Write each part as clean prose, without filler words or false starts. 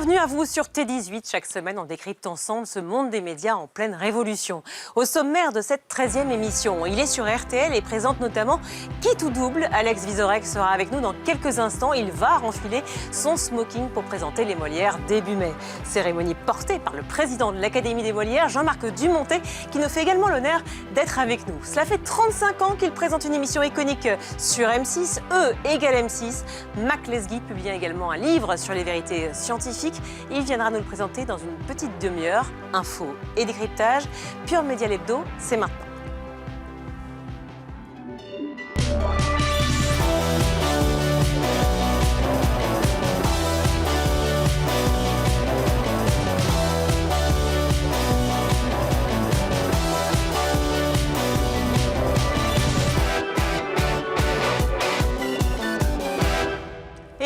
Bienvenue à vous sur T18. Chaque semaine, on décrypte ensemble ce monde des médias en pleine révolution. Au sommaire de cette 13e émission, il est sur RTL et présente notamment Qui tout double. Alex Vizorek sera avec nous dans quelques instants. Il va renfiler son smoking pour présenter les Molières début mai. Cérémonie portée par le président de l'Académie des Molières, Jean-Marc Dumontet, qui nous fait également l'honneur d'être avec nous. Cela fait 35 ans qu'il présente une émission iconique sur M6, E égale M6. Mac Lesguy publie également un livre sur les vérités scientifiques. Il viendra nous le présenter dans une petite demi-heure. Info et décryptage. Pure Média l'Hebdo, c'est maintenant.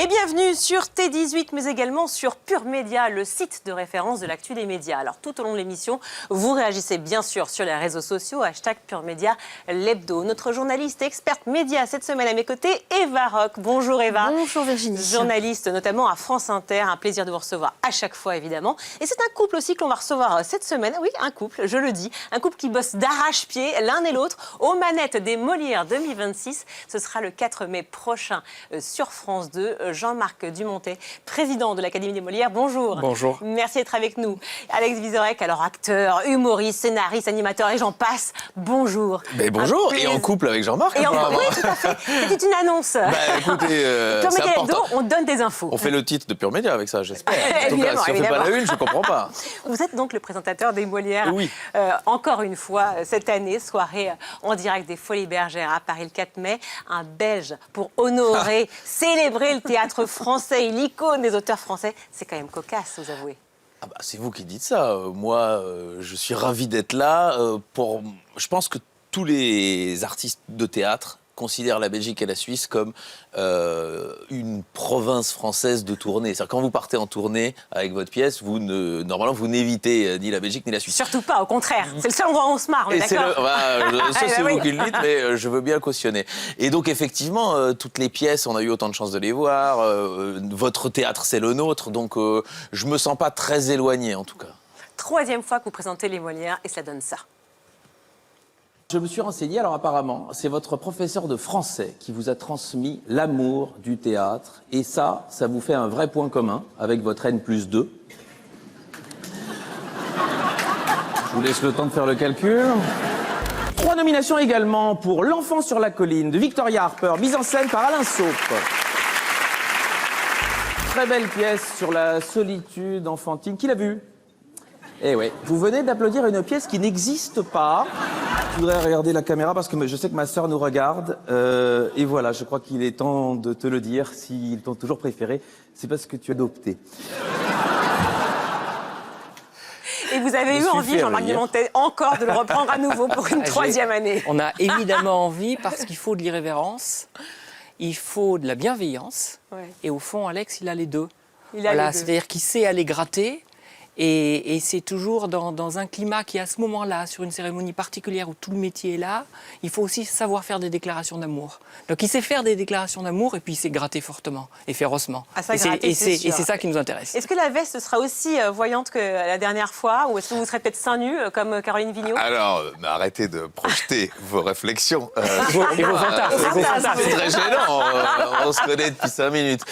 Et bienvenue sur T18, mais également sur Pure Média, le site de référence de l'actu des médias. Alors tout au long de l'émission, vous réagissez bien sûr sur les réseaux sociaux, hashtag Pure Média l'Hebdo. Notre journaliste et experte média cette semaine à mes côtés, Eva Roch. Bonjour Eva. Bonjour Virginie. Journaliste notamment à France Inter, un plaisir de vous recevoir à chaque fois évidemment. Et c'est un couple aussi que l'on va recevoir cette semaine, oui un couple, je le dis, un couple qui bosse d'arrache-pied l'un et l'autre aux manettes des Molières 2026. Ce sera le 4 mai prochain sur France 2. Jean-Marc Dumontet, président de l'Académie des Molières. Bonjour. Bonjour. Merci d'être avec nous. Alex Vizorek, alors acteur, humoriste, scénariste, animateur et j'en passe. Bonjour. Mais bonjour. Et en couple avec Jean-Marc. Oui, tout à fait. C'était une annonce. Écoutez, Pure c'est Média important. L'Hebdo, on donne des infos. On fait le titre de Pure Média avec ça, j'espère. En tout cas, Évidemment, si on ne fait pas la une, je ne comprends pas. Vous êtes donc le présentateur des Molières. Oui. Encore une fois, cette année, soirée en direct des Folies Bergères à Paris le 4 mai. Un Belge pour honorer, célébrer le théâtre français et l'icône des auteurs français. C'est quand même cocasse, vous avouez. Ah bah, c'est vous qui dites ça. Moi, je suis ravi d'être là. Je pense que tous les artistes de théâtre considèrent la Belgique et la Suisse comme une province française de tournée. C'est-à-dire quand vous partez en tournée avec votre pièce, normalement, vous n'évitez ni la Belgique ni la Suisse. Surtout pas, au contraire. C'est le seul endroit où on se marre, on est d'accord. Ça, c'est vous qui le dites, mais je veux bien le cautionner. Et donc, effectivement, toutes les pièces, on a eu autant de chance de les voir. Votre théâtre, c'est le nôtre. Donc, je me sens pas très éloigné, en tout cas. 3e fois que vous présentez les Molières, et ça donne ça. Je me suis renseigné, alors apparemment, c'est votre professeur de français qui vous a transmis l'amour du théâtre. Et ça vous fait un vrai point commun avec votre N+2. Je vous laisse le temps de faire le calcul. 3 nominations également pour L'Enfant sur la colline de Victoria Harper, mise en scène par Alain Saupe. Très belle pièce sur la solitude enfantine. Qui l'a vue ? Eh ouais, vous venez d'applaudir une pièce qui n'existe pas. Je voudrais regarder la caméra parce que je sais que ma sœur nous regarde. Et voilà, je crois qu'il est temps de te le dire. S'ils t'ont toujours préféré, c'est parce que tu as adopté. Et vous avez eu envie, Jean-Marc Dumontet, encore de le reprendre à nouveau pour une 3e année. On a évidemment envie parce qu'il faut de l'irrévérence, il faut de la bienveillance. Ouais. Et au fond, Alex, il a les deux. Il a les deux. C'est-à-dire qu'il sait aller gratter. Et c'est toujours dans un climat qui, à ce moment-là, sur une cérémonie particulière où tout le métier est là, il faut aussi savoir faire des déclarations d'amour. Donc il sait faire des déclarations d'amour et puis il sait gratter fortement et férocement. Ah, ça, et c'est ça qui nous intéresse. Est-ce que la veste sera aussi voyante que la dernière fois ou est-ce que vous serez peut-être seins nus comme Caroline Vigneault? Alors, arrêtez de projeter vos réflexions. Et vos fantasmes. C'est très gênant, on se connaît depuis 5 minutes.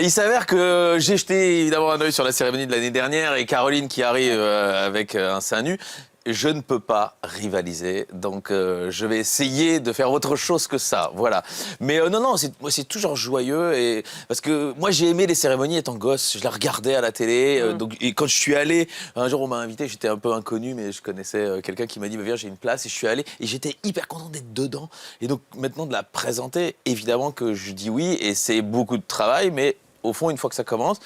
Il s'avère que j'ai jeté évidemment un œil sur la cérémonie de l'année dernière et Caroline qui arrive avec un sein nu. Je ne peux pas rivaliser, donc je vais essayer de faire autre chose que ça, voilà. Mais non, c'est toujours joyeux, parce que moi j'ai aimé les cérémonies étant gosse, je les regardais à la télé, et quand je suis allé, un jour on m'a invité, j'étais un peu inconnu, mais je connaissais quelqu'un qui m'a dit, viens j'ai une place, et je suis allé, et j'étais hyper content d'être dedans, et donc maintenant de la présenter, évidemment que je dis oui, et c'est beaucoup de travail, mais au fond une fois que ça commence,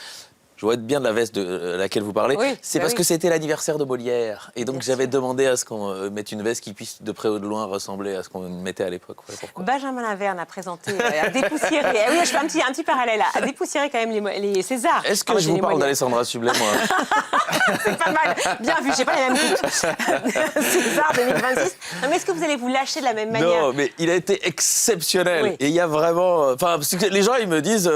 je vois bien de la veste de laquelle vous parlez. Oui, c'est parce que c'était l'anniversaire de Molière. Et donc j'avais demandé à ce qu'on mette une veste qui puisse de près ou de loin ressembler à ce qu'on mettait à l'époque. Voilà pourquoi. Benjamin Laverne a présenté, a dépoussiéré. Oui, je fais un petit parallèle là. A dépoussiéré quand même les Césars. Est-ce que je vous parle d'Alessandra Sublet, moi? C'est pas mal. Bien vu, j'ai pas les mêmes coupes. César 2026. Non, mais est-ce que vous allez vous lâcher de la même manière? Non, mais il a été exceptionnel. Oui. Et il y a vraiment... Enfin, parce que les gens, ils me disent...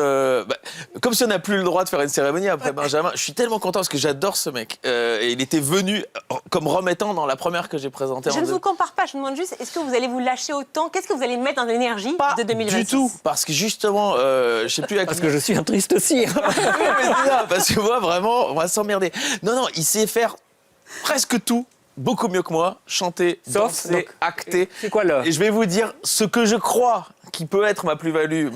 comme si on n'a plus le droit de faire une cérémonie après Benjamin. Je suis tellement content parce que j'adore ce mec. Et il était venu comme remettant dans la première que j'ai présentée. Je ne vous compare pas, je vous demande juste, est-ce que vous allez vous lâcher autant? Qu'est-ce que vous allez mettre dans l'énergie de 2026? Du tout, parce que justement, je sais plus à Parce que je suis un triste aussi. Oui, mais c'est ça, parce que moi, vraiment, on va s'emmerder. Non, il sait faire presque tout, beaucoup mieux que moi, chanter, danser, donc, acter. c'est quoi le... Et je vais vous dire ce que je crois qui peut être ma plus-value.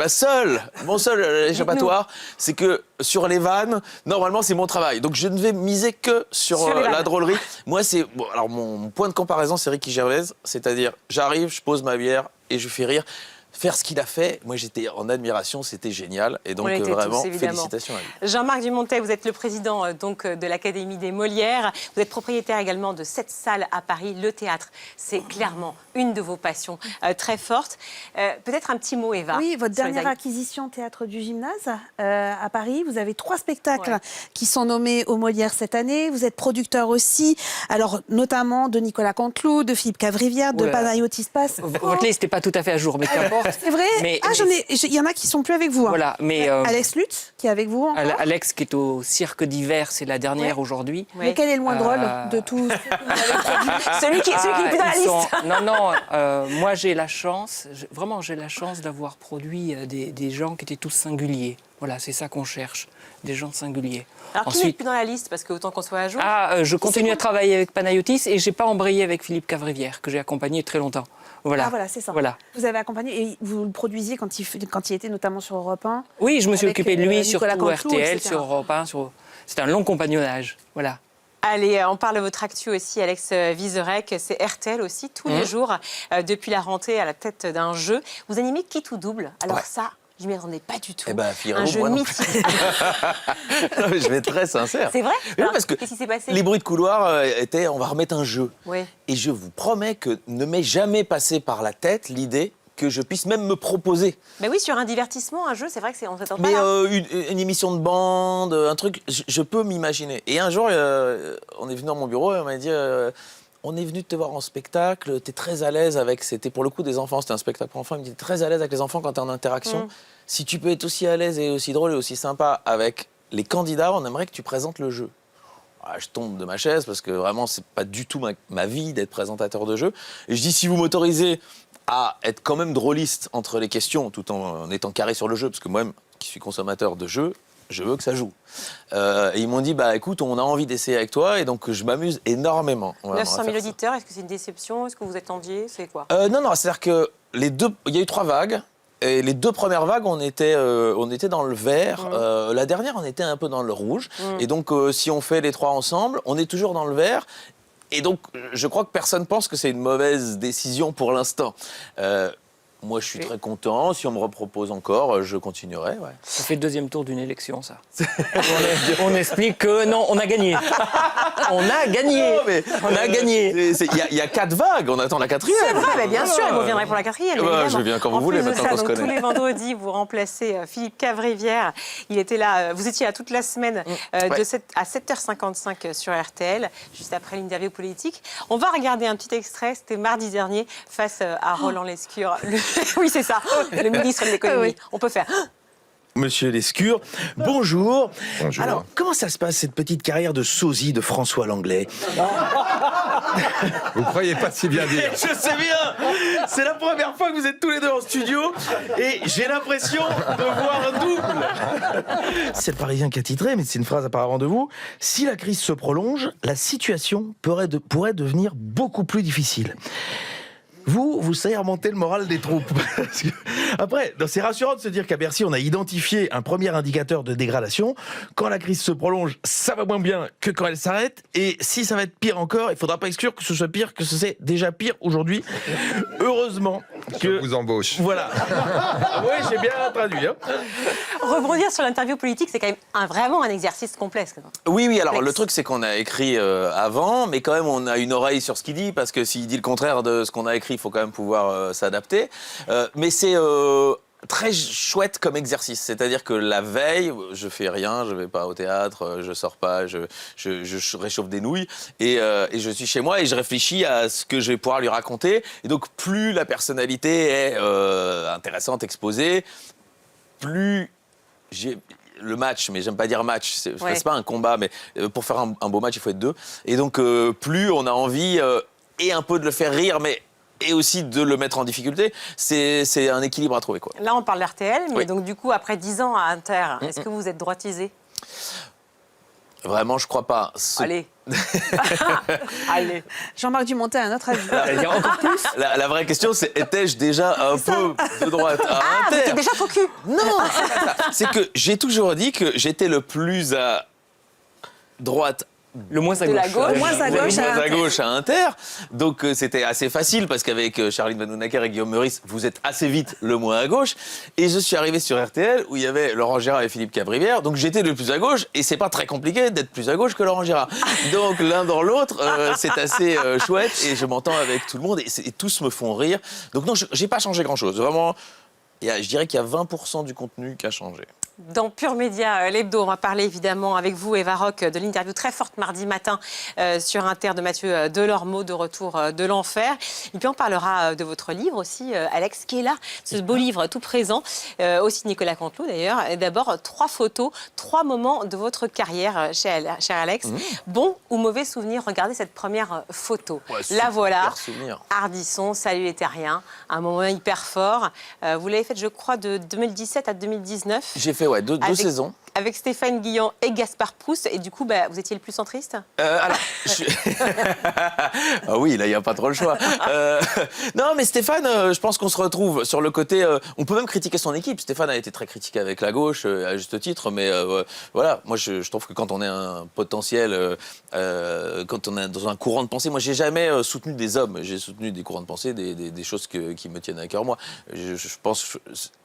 Mon seul échappatoire, c'est que sur les vannes, normalement, c'est mon travail. Donc, je ne vais miser que sur la drôlerie. Moi, c'est... Bon, alors, mon point de comparaison, c'est Ricky Gervais. C'est-à-dire, j'arrive, je pose ma bière et je fais rire. Faire ce qu'il a fait, moi j'étais en admiration, c'était génial. Et donc vraiment, félicitations à lui. Jean-Marc Dumontet, vous êtes le président donc, de l'Académie des Molières. Vous êtes propriétaire également de 7 salles à Paris. Le théâtre, c'est clairement une de vos passions très fortes. Peut-être un petit mot, Eva. Oui, votre dernière acquisition, Théâtre du Gymnase, à Paris. Vous avez 3 spectacles qui sont nommés aux Molières cette année. Vous êtes producteur aussi, alors notamment de Nicolas Canteloup, de Philippe Cavrivière, de Panayotis Pass. Votre liste n'est pas tout à fait à jour, mais qu'importe. C'est vrai. Il y en a qui sont plus avec vous. Hein. Voilà, mais Alex Lutz, qui est avec vous encore. Alex, qui est au Cirque d'hiver, c'est la dernière aujourd'hui. Mais quel est le moins drôle de tous celui qui est plus dans la liste. Moi j'ai la chance, j'ai la chance d'avoir produit des gens qui étaient tous singuliers. Voilà, c'est ça qu'on cherche, des gens singuliers. Alors qui n'est plus dans la liste, parce que autant qu'on soit à jour. Je continue à travailler avec Panayotis et j'ai pas embrayé avec Philippe Cavrivière, que j'ai accompagné très longtemps. Voilà. Ah voilà, c'est ça. Voilà. Vous avez accompagné et vous le produisiez quand il était notamment sur Europe 1. Oui, je me suis occupé de lui, surtout Canteloup, RTL, etc. sur Europe 1. C'était un long compagnonnage. Voilà. Allez, on parle de votre actu aussi, Alex Vizorek. C'est RTL aussi, tous les jours, depuis la rentrée à la tête d'un jeu. Vous animez Qui tout double. Alors ça, je ne m'y attendais pas du tout. Un jeu mythique. Je vais être très sincère. C'est vrai? Parce que qu'est-ce qui s'est passé? Les bruits de couloir étaient on va remettre un jeu. Oui. Et je vous promets que ne m'est jamais passé par la tête l'idée que je puisse même me proposer. Mais oui, sur un divertissement, un jeu, c'est vrai qu'on ne s'attend pas Mais là. une émission de bande, un truc, je peux m'imaginer. Et un jour, on est venu dans mon bureau et on m'a dit on est venu te voir en spectacle, t'es très à l'aise avec... C'était pour le coup des enfants, c'était un spectacle pour enfants. Il me dit t'es très à l'aise avec les enfants quand t'es en interaction. Si tu peux être aussi à l'aise et aussi drôle et aussi sympa avec les candidats, on aimerait que tu présentes le jeu. Je tombe de ma chaise parce que vraiment, c'est pas du tout ma vie d'être présentateur de jeu. Et je dis si vous m'autorisez à être quand même drôliste entre les questions, tout en étant carré sur le jeu, parce que moi-même, qui suis consommateur de jeux, je veux que ça joue. Et ils m'ont dit, écoute, on a envie d'essayer avec toi, et donc je m'amuse énormément. 900 000 auditeurs, est-ce que c'est une déception? Est-ce que vous attendiez? C'est quoi? Non, c'est-à-dire que il y a eu 3 vagues, et les 2 premières vagues, on était dans le vert. La dernière, on était un peu dans le rouge. Et donc, si on fait les 3 ensemble, on est toujours dans le vert. Et donc, je crois que personne pense que c'est une mauvaise décision pour l'instant. Moi, je suis très content. Si on me repropose encore, je continuerai. Ouais. Ça fait le 2e tour d'une élection, ça. On explique que non, on a gagné. On a gagné. On a gagné. Il y a 4 vagues. On attend la 4e. C'est vrai, mais bien sûr, et vous viendrez pour la 4e. Je viens quand vous voulez, maintenant qu'on se connaît. Tous les vendredis, vous remplacez Philippe Cavrivière. Il était là, vous étiez là toute la semaine à 7h55 sur RTL, juste après l'interview politique. On va regarder un petit extrait. C'était mardi dernier, face à Roland Lescure. Oui, c'est ça, le ministre de l'économie. On peut faire... Monsieur Lescure, bonjour. Bonjour. Alors, comment ça se passe, cette petite carrière de sosie de François Langlais? Vous croyez pas si bien dire. Je sais bien. C'est la première fois que vous êtes tous les deux en studio et j'ai l'impression de voir un double. C'est le Parisien qui a titré, mais c'est une phrase apparemment de vous. Si la crise se prolonge, la situation pourrait devenir beaucoup plus difficile. Vous savez remonter le moral des troupes. Après, c'est rassurant de se dire qu'à Bercy, on a identifié un premier indicateur de dégradation. Quand la crise se prolonge, ça va moins bien que quand elle s'arrête. Et si ça va être pire encore, il ne faudra pas exclure que ce soit pire que c'est déjà pire aujourd'hui. Heureusement que... Je vous embauche. Voilà. Oui, j'ai bien traduit. Hein. Rebondir sur l'interview politique, c'est quand même vraiment un exercice complexe. Oui, alors le truc, c'est qu'on a écrit avant, mais quand même, on a une oreille sur ce qu'il dit, parce que s'il dit le contraire de ce qu'on a écrit, il faut quand même pouvoir s'adapter. Mais c'est très chouette comme exercice. C'est-à-dire que la veille, je fais rien, je vais pas au théâtre, je sors pas, je réchauffe des nouilles et je suis chez moi et je réfléchis à ce que je vais pouvoir lui raconter. Et donc, plus la personnalité est intéressante, exposée, plus le match, mais j'aime pas dire match, c'est Ouais. pas un combat, mais pour faire un beau match, il faut être deux. Et donc, plus on a envie et un peu de le faire rire, mais et aussi de le mettre en difficulté, c'est un équilibre à trouver, quoi. Là, on parle d'RTL, mais Oui. donc du coup, après 10 ans à Inter, est-ce que vous êtes droitisé? Vraiment, je crois pas. Allez. Allez. Jean-Marc Dumontet a un autre avis. Encore plus. La vraie question, c'est étais-je déjà un peu de droite à Ah, vous Inter? étiez déjà faux cul. Non, c'est pas ça. C'est que j'ai toujours dit que j'étais le plus à droite. Le moins à De gauche. la gauche. Le moins à Le gauche moins à à gauche à Inter. Donc c'était assez facile parce qu'avec Charline Vanhoenacker et Guillaume Meurice, vous êtes assez vite le moins à gauche. Et je suis arrivé sur RTL où il y avait Laurent Gérard et Philippe Cavrivière. Donc j'étais le plus à gauche et c'est pas très compliqué d'être plus à gauche que Laurent Gérard. Donc l'un dans l'autre, c'est assez chouette et je m'entends avec tout le monde et tous me font rire. Donc non, j'ai pas changé grand-chose. Vraiment, je dirais qu'il y a 20% du contenu qui a changé. Dans Pure Média, l'hebdo, on va parler évidemment avec vous, Eva Rock, de l'interview très forte mardi matin sur Inter de Mathieu Delormeau, de Retour de l'Enfer. Et puis on parlera de votre livre aussi, Alex, qui est là, ce beau livre tout présent, aussi Nicolas Canteloup d'ailleurs. Et d'abord, 3 photos, 3 moments de votre carrière, cher Alex. Bon ou mauvais souvenir, regardez cette première photo. Ouais, La super voilà, souvenir. Ardisson, Salut les Terriens, un moment hyper fort. Vous l'avez fait, je crois, de 2017 à 2019. J'ai fait deux Avec- saisons. Avec Stéphane Guillon et Gaspard Proust. Et du coup, vous étiez le plus centriste? Alors, ah oui, là, il n'y a pas trop le choix. Non, mais Stéphane, je pense qu'on se retrouve sur le côté... on peut même critiquer son équipe. Stéphane a été très critiqué avec la gauche, à juste titre, mais voilà, moi, je trouve que quand on est un potentiel, quand on est dans un courant de pensée, moi, j'ai jamais soutenu des hommes. J'ai soutenu des courants de pensée, des choses qui me tiennent à cœur, moi. Je pense...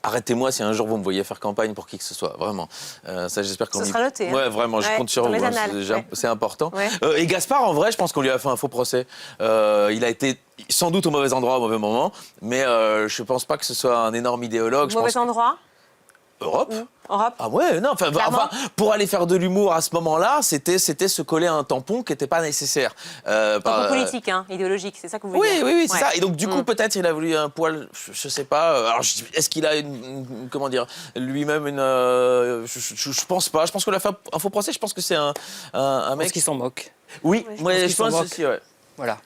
arrêtez-moi si un jour vous me voyez faire campagne pour qui que ce soit, vraiment. Ça, j'espère qu'on Ce sera noté, hein. Ouais, vraiment, je Ouais, compte sur dans vous. les hein, annales, c'est déjà- ouais. c'est important. Ouais. Et Gaspard, en vrai, je pense qu'on lui a fait un faux procès. Il a été sans doute au mauvais endroit, au mauvais moment, mais je pense pas que ce soit un énorme idéologue. Je Mauvais pense endroit? Europe. Europe? Ah ouais, non, Clairement. pour aller faire de l'humour à ce moment-là, c'était se coller à un tampon qui n'était pas nécessaire. Tampon politique, hein, idéologique, c'est ça que vous voulez Oui, dire? oui, oui, c'est Ouais. ça. Et donc, du coup, peut-être il a voulu un poil, je sais pas. Alors, est-ce qu'il a comment dire, lui-même une. Je pense pas. Je pense qu'on a fait un faux procès. Je pense que c'est un Parce mec. qu'ils s'en moquent. Oui, Ouais, je ouais, qu'ils je s'en pense moquent. aussi, ouais. Voilà.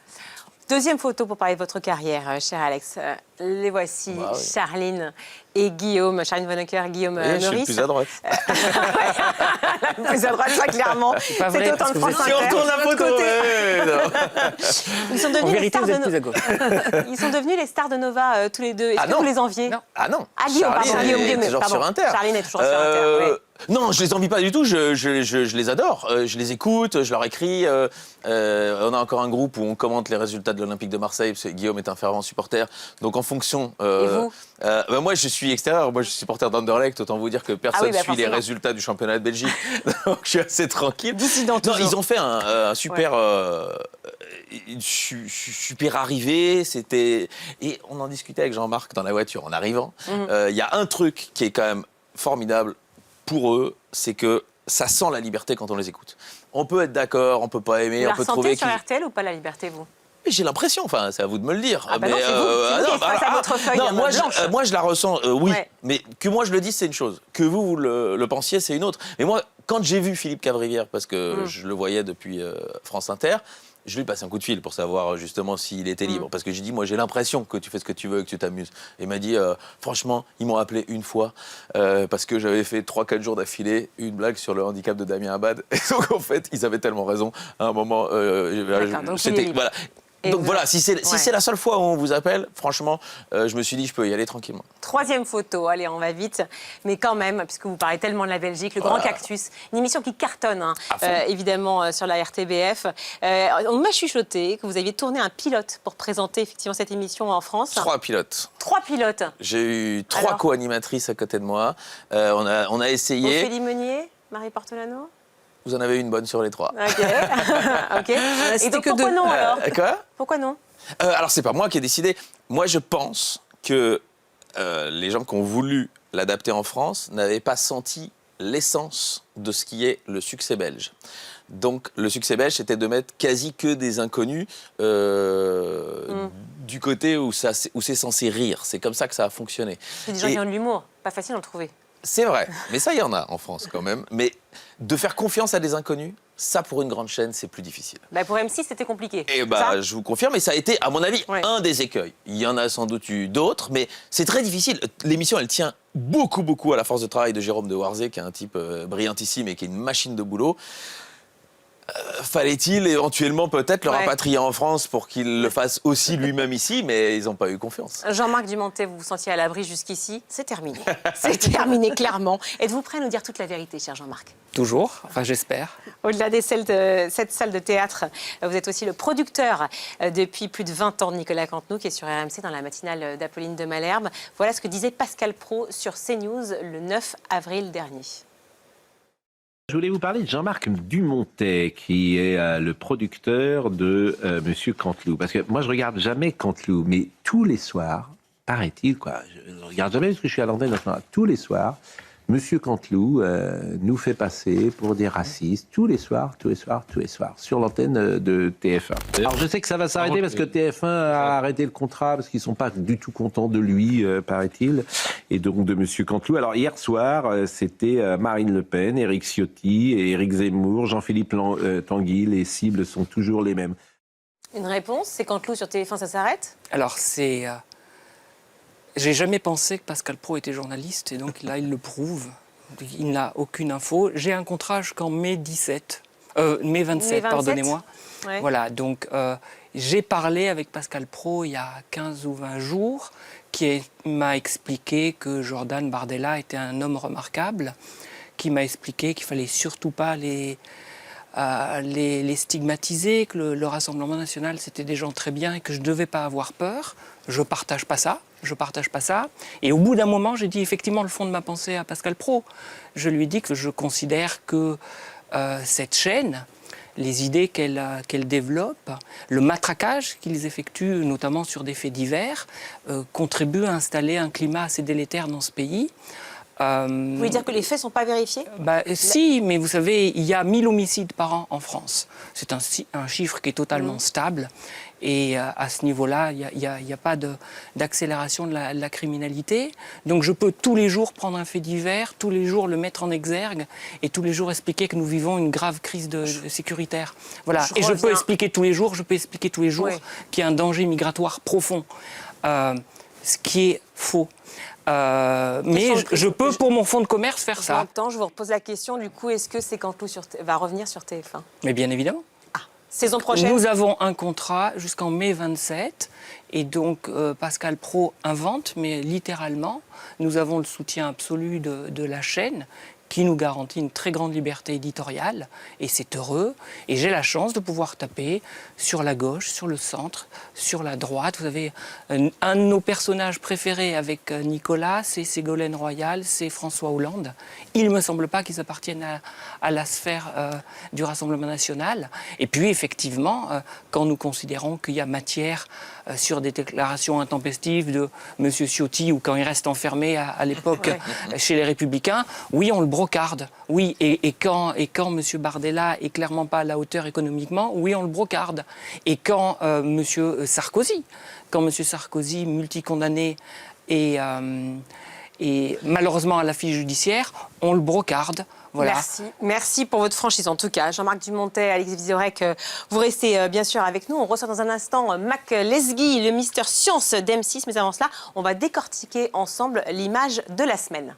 Deuxième photo pour parler de votre carrière, cher Alex. Les voici, Bah oui. Charline et Guillaume. Charline Vanhoenacker, Guillaume Et je suis le Meurice. plus à droite. Le plus à droite, ça, clairement. pas vrai, C'était autant parce de que vous France Si on Inter. retourne la De l'autre photo, côté. ouais, non. Ils sont En devenus les vérité, stars vous de êtes plus à Nova. gauche. Ils sont devenus les stars de Nova tous les deux. Est-ce Ah que non. vous les enviez? Non. Ah non. Ah, Guillaume, pardon, Charline Guillaume, est toujours pardon. sur Inter. Charline est toujours sur Inter, ouais. Non, je les envie pas du tout. Je les adore. Je les écoute. Je leur écris. On a encore un groupe où on commente les résultats de l'Olympique de Marseille. Parce que Guillaume est un fervent supporter. Donc en fonction. Et vous? Moi, je suis extérieur. Moi, je suis supporter d'Anderlecht. Autant vous dire que personne Ah oui, bah, suit les forcément. résultats du championnat de Belgique. Donc je suis assez tranquille. Dissident Non, toujours. ils ont fait un super. Super arrivé, c'était et on en discutait avec Jean-Marc dans la voiture en arrivant. Il y a un truc qui est quand même formidable pour eux, c'est que ça sent la liberté quand on les écoute. On peut être d'accord, on peut pas aimer, Vous la on peut ressentez trouver sur qu'ils- RTL ou pas, la liberté, vous? Mais j'ai l'impression, enfin, c'est à vous de me le dire. Ah bah non, c'est vous qui êtes face à votre feuille non, moi, blanche. moi, je la ressens, oui. Ouais. Mais que moi, je le dise, c'est une chose. Que vous le pensiez, c'est une autre. Mais moi, quand j'ai vu Philippe Cavrivière, parce que je le voyais depuis France Inter, je lui ai passé un coup de fil pour savoir justement s'il était libre. Parce que j'ai dit, moi, j'ai l'impression que tu fais ce que tu veux et que tu t'amuses. Et il m'a dit, franchement, ils m'ont appelé une fois parce que j'avais fait 3-4 jours d'affilée une blague sur le handicap de Damien Abad. Et donc, en fait, ils avaient tellement raison. À un moment, D'accord, donc il est libre. voilà. Et Donc vous- voilà, si c'est Ouais. la seule fois où on vous appelle, franchement, je me suis dit, je peux y aller tranquillement. Troisième photo, allez, on va vite. Mais quand même, puisque vous parlez tellement de la Belgique, le Grand Cactus, une émission qui cartonne, hein, À fond. évidemment, sur la RTBF. On m'a chuchoté que vous aviez tourné un pilote pour présenter effectivement cette émission en France. 3 pilotes. 3 pilotes. J'ai eu 3 Alors co-animatrices à côté de moi. On a essayé. Ophélie Meunier, Marie Portolano. Vous en avez une bonne sur les 3. Ok. Ok. Et c'était donc que pourquoi deux. non alors? Quoi Pourquoi non? Alors, c'est pas moi qui ai décidé. Moi, je pense que les gens qui ont voulu l'adapter en France n'avaient pas senti l'essence de ce qui est le succès belge. Donc, le succès belge, c'était de mettre quasi que des inconnus du côté où c'est censé rire. C'est comme ça que ça a fonctionné. C'est des gens Et- qui ont de l'humour. Pas facile d'en trouver. C'est vrai, mais ça, il y en a en France quand même. Mais de faire confiance à des inconnus, ça, pour une grande chaîne, c'est plus difficile. Bah pour M6, c'était compliqué. Et je vous confirme, et ça a été, à mon avis, un des écueils. Il y en a sans doute eu d'autres, mais c'est très difficile. L'émission, elle tient beaucoup à la force de travail de Jérôme de Warzé, qui est un type brillantissime et qui est une machine de boulot. Fallait-il éventuellement peut-être le rapatrier en France pour qu'il le fasse aussi lui-même ici, mais ils n'ont pas eu confiance. Jean-Marc Dumontet, vous vous sentiez à l'abri jusqu'ici. C'est terminé. C'est terminé, clairement. Êtes-vous prêt à nous dire toute la vérité, cher Jean-Marc? Toujours, enfin j'espère. Au-delà de cette salle de théâtre, vous êtes aussi le producteur depuis plus de 20 ans de Nicolas Canteloup, qui est sur RMC dans la matinale d'Apolline de Malherbe. Voilà ce que disait Pascal Praud sur CNews le 9 avril dernier. Je voulais vous parler de Jean-Marc Dumontet, qui est le producteur de Monsieur Canteloup. Parce que moi, je regarde jamais Canteloup, mais tous les soirs, paraît-il, je ne regarde jamais parce que je suis à l'antenne, tous les soirs, Monsieur Canteloup nous fait passer pour des racistes, tous les soirs, sur l'antenne de TF1. Alors je sais que ça va s'arrêter parce que TF1 a arrêté le contrat, parce qu'ils ne sont pas du tout contents de lui, paraît-il, et donc de Monsieur Canteloup. Alors hier soir, c'était Marine Le Pen, Éric Ciotti, et Éric Zemmour, Jean-Philippe Tanguy, les cibles sont toujours les mêmes. Une réponse, c'est Canteloup sur TF1, ça s'arrête? Alors c'est... J'ai jamais pensé que Pascal Praud était journaliste, et donc là, il le prouve. Il n'a aucune info. J'ai un contrat jusqu'en mai 27, pardonnez-moi. Ouais. Voilà, donc j'ai parlé avec Pascal Praud il y a 15 ou 20 jours, qui m'a expliqué que Jordan Bardella était un homme remarquable, qui m'a expliqué qu'il fallait surtout pas les stigmatiser, que le Rassemblement national, c'était des gens très bien et que je ne devais pas avoir peur. Je partage pas ça. Et au bout d'un moment, j'ai dit effectivement le fond de ma pensée à Pascal Praud. Je lui ai dit que je considère que cette chaîne, les idées qu'elle développe, le matraquage qu'ils effectuent, notamment sur des faits divers, contribuent à installer un climat assez délétère dans ce pays. Vous voulez dire que les faits ne sont pas vérifiés? Si, mais vous savez, il y a 1000 homicides par an en France. C'est un chiffre qui est totalement stable. Et à ce niveau-là, il n'y a pas d'accélération de la criminalité. Donc je peux tous les jours prendre un fait divers, tous les jours le mettre en exergue et tous les jours expliquer que nous vivons une grave crise sécuritaire. Voilà. Je peux expliquer tous les jours qu'il y a un danger migratoire profond. Ce qui est faux. Mais je peux, pour mon fonds de commerce, faire ça. Je vous repose la question, du coup, est-ce que c'est Canteloup va revenir sur TF1? Mais bien évidemment. Saison prochaine? Nous avons un contrat jusqu'en mai 27, et donc Pascal Praud invente, mais littéralement, nous avons le soutien absolu de la chaîne, qui nous garantit une très grande liberté éditoriale, et c'est heureux. Et j'ai la chance de pouvoir taper sur la gauche, sur le centre, sur la droite. Vous avez un de nos personnages préférés avec Nicolas, c'est Ségolène Royal, c'est François Hollande. Il ne me semble pas qu'ils appartiennent à la sphère du Rassemblement national. Et puis, effectivement, quand nous considérons qu'il y a matière sur des déclarations intempestives de M. Ciotti, ou quand il reste enfermé à l'époque chez les Républicains, oui, on le brocarde. Oui, et quand M. Bardella est clairement pas à la hauteur économiquement, oui, on le brocarde. Et quand M. Sarkozy, multicondamné et malheureusement à la fiche judiciaire, on le brocarde. Voilà. Merci pour votre franchise en tout cas. Jean-Marc Dumontet, Alex Vizorek, vous restez bien sûr avec nous. On reçoit dans un instant Mac Lesguy, le Mister Science d'M6. Mais avant cela, on va décortiquer ensemble l'image de la semaine.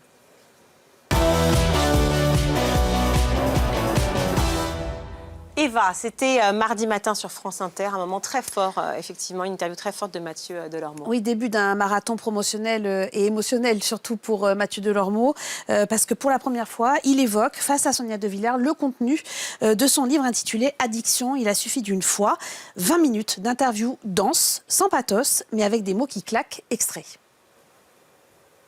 Eva, c'était mardi matin sur France Inter, un moment très fort, effectivement, une interview très forte de Mathieu Delormeau. Oui, début d'un marathon promotionnel et émotionnel, surtout pour Mathieu Delormeau, parce que pour la première fois, il évoque, face à Sonia De Villers, le contenu de son livre intitulé « Addiction ». Il a suffi d'une fois, 20 minutes d'interview dense, sans pathos, mais avec des mots qui claquent, extrait.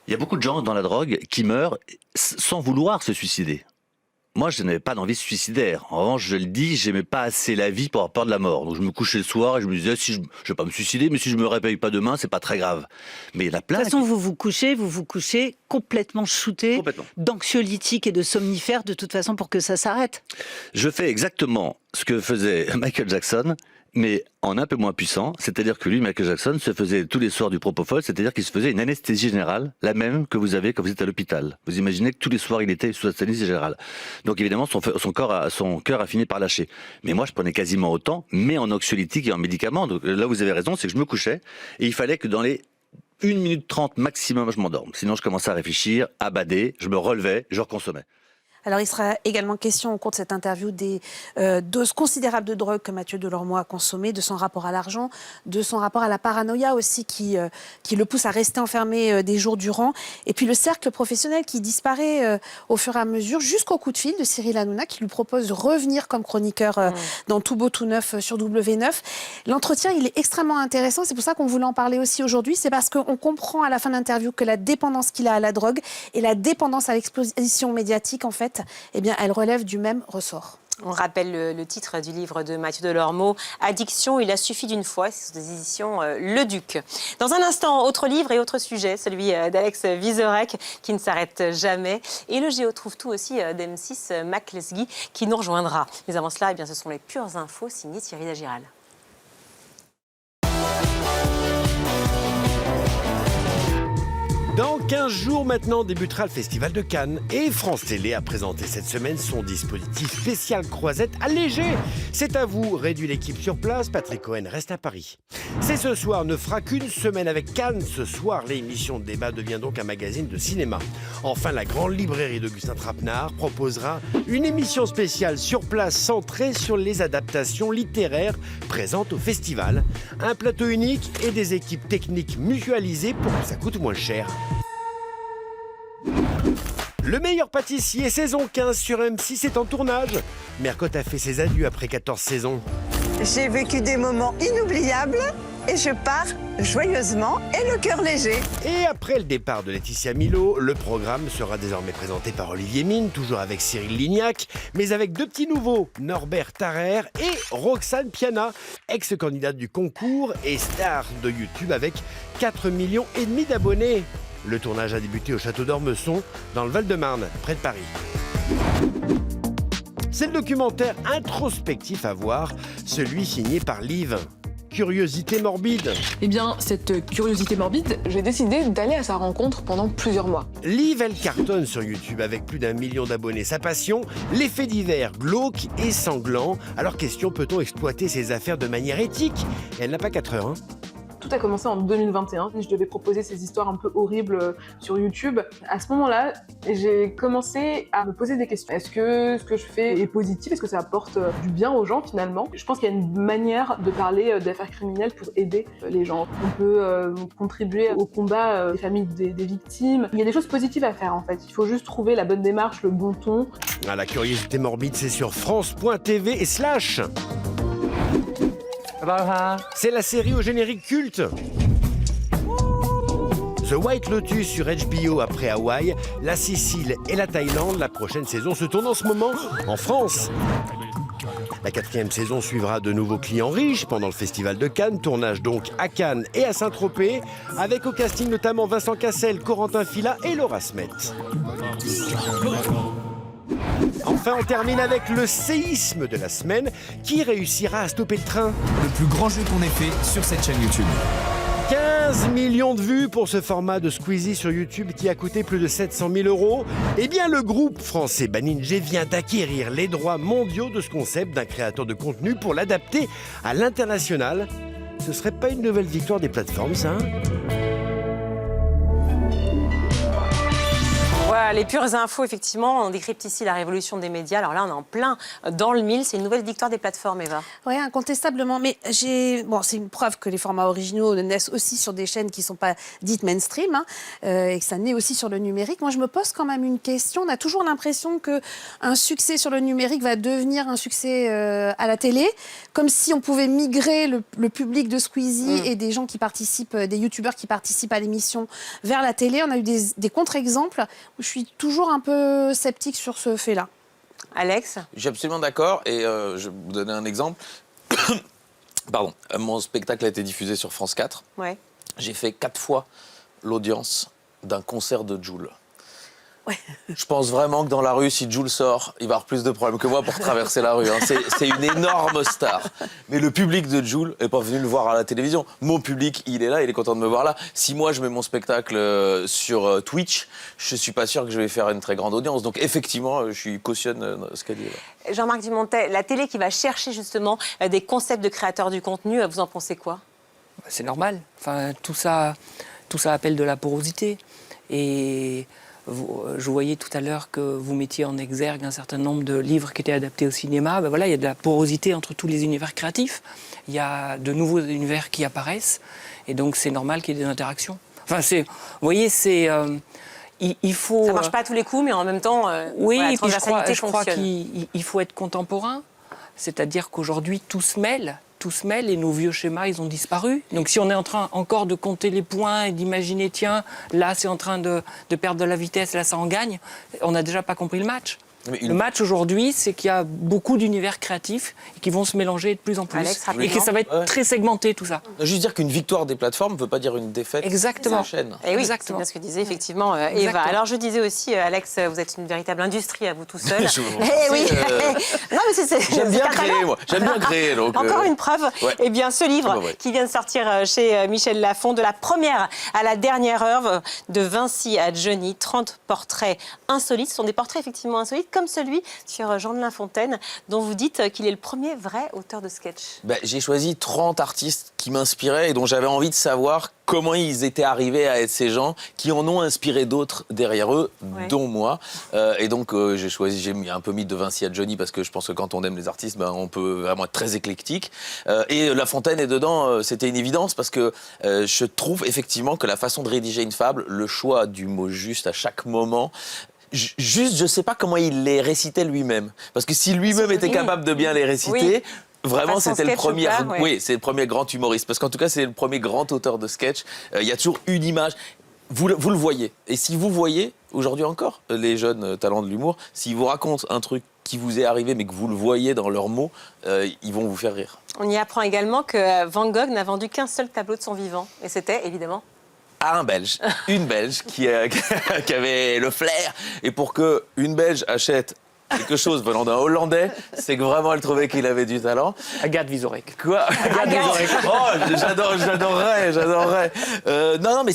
Il y a beaucoup de gens dans la drogue qui meurent sans vouloir se suicider. Moi, je n'avais pas d'envie suicidaire. En revanche, je le dis, j'aimais pas assez la vie pour avoir peur de la mort. Donc je me couchais le soir et je me disais, si je vais pas me suicider, mais si je me réveille pas demain, c'est pas très grave. Mais il y en a plein. De toute façon, vous vous couchez complètement shooté d'anxiolytiques et de somnifères, de toute façon, pour que ça s'arrête. Je fais exactement ce que faisait Michael Jackson, mais en un peu moins puissant. C'est-à-dire que lui, Michael Jackson, se faisait tous les soirs du propofol, c'est-à-dire qu'il se faisait une anesthésie générale, la même que vous avez quand vous êtes à l'hôpital. Vous imaginez que tous les soirs, il était sous anesthésie générale. Donc évidemment, son cœur a fini par lâcher. Mais moi, je prenais quasiment autant, mais en anxiolytique et en médicaments. Donc là, vous avez raison, c'est que je me couchais et il fallait que dans les 1 minute 30 maximum, je m'endorme. Sinon, je commençais à réfléchir, à bader, je me relevais, je reconsommais. Alors, il sera également question au cours de cette interview des doses considérables de drogue que Mathieu Delormeau a consommées, de son rapport à l'argent, de son rapport à la paranoïa aussi qui le pousse à rester enfermé des jours durant. Et puis le cercle professionnel qui disparaît au fur et à mesure jusqu'au coup de fil de Cyril Hanouna qui lui propose de revenir comme chroniqueur dans Tout Beau Tout Neuf sur W9. L'entretien, il est extrêmement intéressant. C'est pour ça qu'on voulait en parler aussi aujourd'hui. C'est parce qu'on comprend à la fin de l'interview que la dépendance qu'il a à la drogue et la dépendance à l'exposition médiatique, en fait, eh bien, elle relève du même ressort. On rappelle le titre du livre de Mathieu Delormeau, Addiction, il a suffi d'une fois, c'est des éditions Le Duc. Dans un instant, autre livre et autre sujet, celui d'Alex Vizorek, qui ne s'arrête jamais. Et le Géo trouve tout aussi d'M6 Mac Lesguy, qui nous rejoindra. Mais avant cela, eh bien, ce sont les pures infos signées Thierry Dagiral. Dans 15 jours maintenant débutera le Festival de Cannes et France Télé a présenté cette semaine son dispositif spécial croisette allégé. C'est à vous, réduit l'équipe sur place, Patrick Cohen reste à Paris. C'est ce soir ne fera qu'une semaine avec Cannes. Ce soir, l'émission de débat devient donc un magazine de cinéma. Enfin, la grande librairie d'Augustin Trapenard proposera une émission spéciale sur place centrée sur les adaptations littéraires présentes au festival. Un plateau unique et des équipes techniques mutualisées pour que ça coûte moins cher. Le meilleur pâtissier, saison 15 sur M6 est en tournage. Mercotte a fait ses adieux après 14 saisons. J'ai vécu des moments inoubliables et je pars joyeusement et le cœur léger. Et après le départ de Laetitia Milo, le programme sera désormais présenté par Olivier Mine, toujours avec Cyril Lignac, mais avec deux petits nouveaux, Norbert Tarrer et Roxane Piana, ex-candidate du concours et star de YouTube avec 4,5 millions d'abonnés. Le tournage a débuté au château d'Ormesson, dans le Val-de-Marne, près de Paris. C'est le documentaire introspectif à voir, celui signé par Liv. Curiosité morbide. Eh bien, cette curiosité morbide, j'ai décidé d'aller à sa rencontre pendant plusieurs mois. Liv, elle cartonne sur YouTube avec plus d'1 million d'abonnés. Sa passion, les faits divers glauques et sanglants. Alors question, peut-on exploiter ces affaires de manière éthique ? Elle n'a pas 4 heures, hein. Tout a commencé en 2021. Je devais proposer ces histoires un peu horribles sur YouTube. À ce moment-là, j'ai commencé à me poser des questions. Est-ce que ce que je fais est positif ? Est-ce que ça apporte du bien aux gens finalement ? Je pense qu'il y a une manière de parler d'affaires criminelles pour aider les gens. On peut contribuer au combat des familles des victimes. Il y a des choses positives à faire en fait. Il faut juste trouver la bonne démarche, le bon ton. Ah, la curiosité morbide, c'est sur France.tv et Slash. C'est la série au générique culte. The White Lotus sur HBO après Hawaï, la Sicile et la Thaïlande. La prochaine saison se tourne en ce moment en France. La 4e saison suivra de nouveaux clients riches pendant le Festival de Cannes. Tournage donc à Cannes et à Saint-Tropez, avec au casting notamment Vincent Cassel, Corentin Fila et Laura Smet. Enfin, on termine avec le séisme de la semaine. Qui réussira à stopper le train ? Le plus grand jeu qu'on ait fait sur cette chaîne YouTube. 15 millions de vues pour ce format de Squeezie sur YouTube qui a coûté plus de 700 000 €. Eh bien, le groupe français Banijé vient d'acquérir les droits mondiaux de ce concept d'un créateur de contenu pour l'adapter à l'international. Ce serait pas une nouvelle victoire des plateformes, ça, hein ? Voilà, les pures infos, effectivement, on décrypte ici la révolution des médias. Alors là, on est en plein dans le mille. C'est une nouvelle victoire des plateformes, Eva. Oui, incontestablement. Mais c'est une preuve que les formats originaux naissent aussi sur des chaînes qui ne sont pas dites mainstream, hein, et que ça naît aussi sur le numérique. Moi, je me pose quand même une question. On a toujours l'impression qu'un succès sur le numérique va devenir un succès à la télé, comme si on pouvait migrer le public de Squeezie et des gens qui participent, des youtubeurs qui participent à l'émission vers la télé. On a eu des contre-exemples. Je suis toujours un peu sceptique sur ce fait-là. Alex ? Je suis absolument d'accord et je vais vous donner un exemple. Pardon, mon spectacle a été diffusé sur France 4. Ouais. J'ai fait 4 fois l'audience d'un concert de Jul. Je pense vraiment que dans la rue, si Jules sort, il va avoir plus de problèmes que moi pour traverser la rue. Hein. C'est une énorme star. Mais le public de Jules n'est pas venu le voir à la télévision. Mon public, il est là, il est content de me voir là. Si moi, je mets mon spectacle sur Twitch, je suis pas sûr que je vais faire une très grande audience. Donc effectivement, je cautionne ce qu'elle dit là. Jean-Marc Dumontet, la télé qui va chercher justement des concepts de créateurs du contenu, vous en pensez quoi? C'est normal. Enfin, tout ça appelle de la porosité. Et je voyais tout à l'heure que vous mettiez en exergue un certain nombre de livres qui étaient adaptés au cinéma. Ben voilà, il y a de la porosité entre tous les univers créatifs. Il y a de nouveaux univers qui apparaissent. Et donc, c'est normal qu'il y ait des interactions. Enfin, vous voyez, c'est... il faut... Ça marche pas à tous les coups, mais en même temps, oui, la et puis transversalité je crois fonctionne. qu'il faut être contemporain. C'est-à-dire qu'aujourd'hui, tout se mêle et nos vieux schémas, ils ont disparu. Donc si on est en train encore de compter les points et d'imaginer, tiens, là, c'est en train de perdre de la vitesse, là, ça en gagne, on n'a déjà pas compris le match. Le match aujourd'hui, c'est qu'il y a beaucoup d'univers créatifs qui vont se mélanger de plus en plus. Alex, et que ça va être très segmenté, tout ça. Juste dire qu'une victoire des plateformes ne veut pas dire une défaite. Exactement. de la chaîne. Et oui, Exactement. c'est bien ce que disait effectivement Eva. Exactement. Alors je disais aussi, Alex, vous êtes une véritable industrie à vous tout seul. Je vous Eh oui. Non, mais J'aime bien c'est un créer, talent. moi. J'aime bien créer. Donc, Encore une preuve. ouais. Eh bien, ce livre qui vient de sortir chez Michel Lafon, de la première à la dernière œuvre, de Vinci à Johnny, 30 portraits insolites. Ce sont des portraits effectivement insolites, comme celui sur Jean de La Fontaine, dont vous dites qu'il est le premier vrai auteur de sketch. J'ai choisi 30 artistes qui m'inspiraient et dont j'avais envie de savoir comment ils étaient arrivés à être ces gens qui en ont inspiré d'autres derrière eux, dont moi. Et donc j'ai un peu mis de Vinci à Johnny parce que je pense que quand on aime les artistes, on peut vraiment être très éclectique. Et La Fontaine est dedans, c'était une évidence parce que je trouve effectivement que la façon de rédiger une fable, le choix du mot juste à chaque moment, juste, je sais pas comment il les récitait lui-même. Parce que si lui-même était capable de bien les réciter, vraiment, c'était le premier, c'est le premier grand humoriste. Parce qu'en tout cas, c'est le premier grand auteur de sketch. Il y a toujours une image. Vous le voyez. Et si vous voyez, aujourd'hui encore, les jeunes talents de l'humour, s'ils vous racontent un truc qui vous est arrivé, mais que vous le voyez dans leurs mots, ils vont vous faire rire. On y apprend également que Van Gogh n'a vendu qu'un seul tableau de son vivant. Et c'était, évidemment... à un Belge, une Belge qui avait le flair. Et pour qu'une Belge achète quelque chose venant d'un Hollandais, c'est que vraiment elle trouvait qu'il avait du talent. Agathe Vizorek. Quoi? Agathe Vizorek. Oh, j'adorerais. Non, mais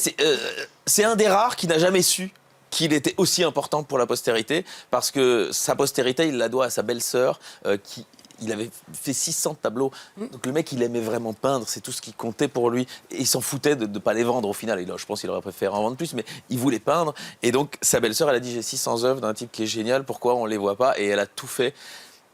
c'est un des rares qui n'a jamais su qu'il était aussi important pour la postérité, parce que sa postérité, il la doit à sa belle-sœur, il avait fait 600 tableaux. Donc le mec, il aimait vraiment peindre. C'est tout ce qui comptait pour lui. Et il s'en foutait de ne pas les vendre au final. Je pense qu'il aurait préféré en vendre plus, mais il voulait peindre. Et donc sa belle-sœur, elle a dit, j'ai 600 œuvres d'un type qui est génial. Pourquoi on ne les voit pas? Et elle a tout fait.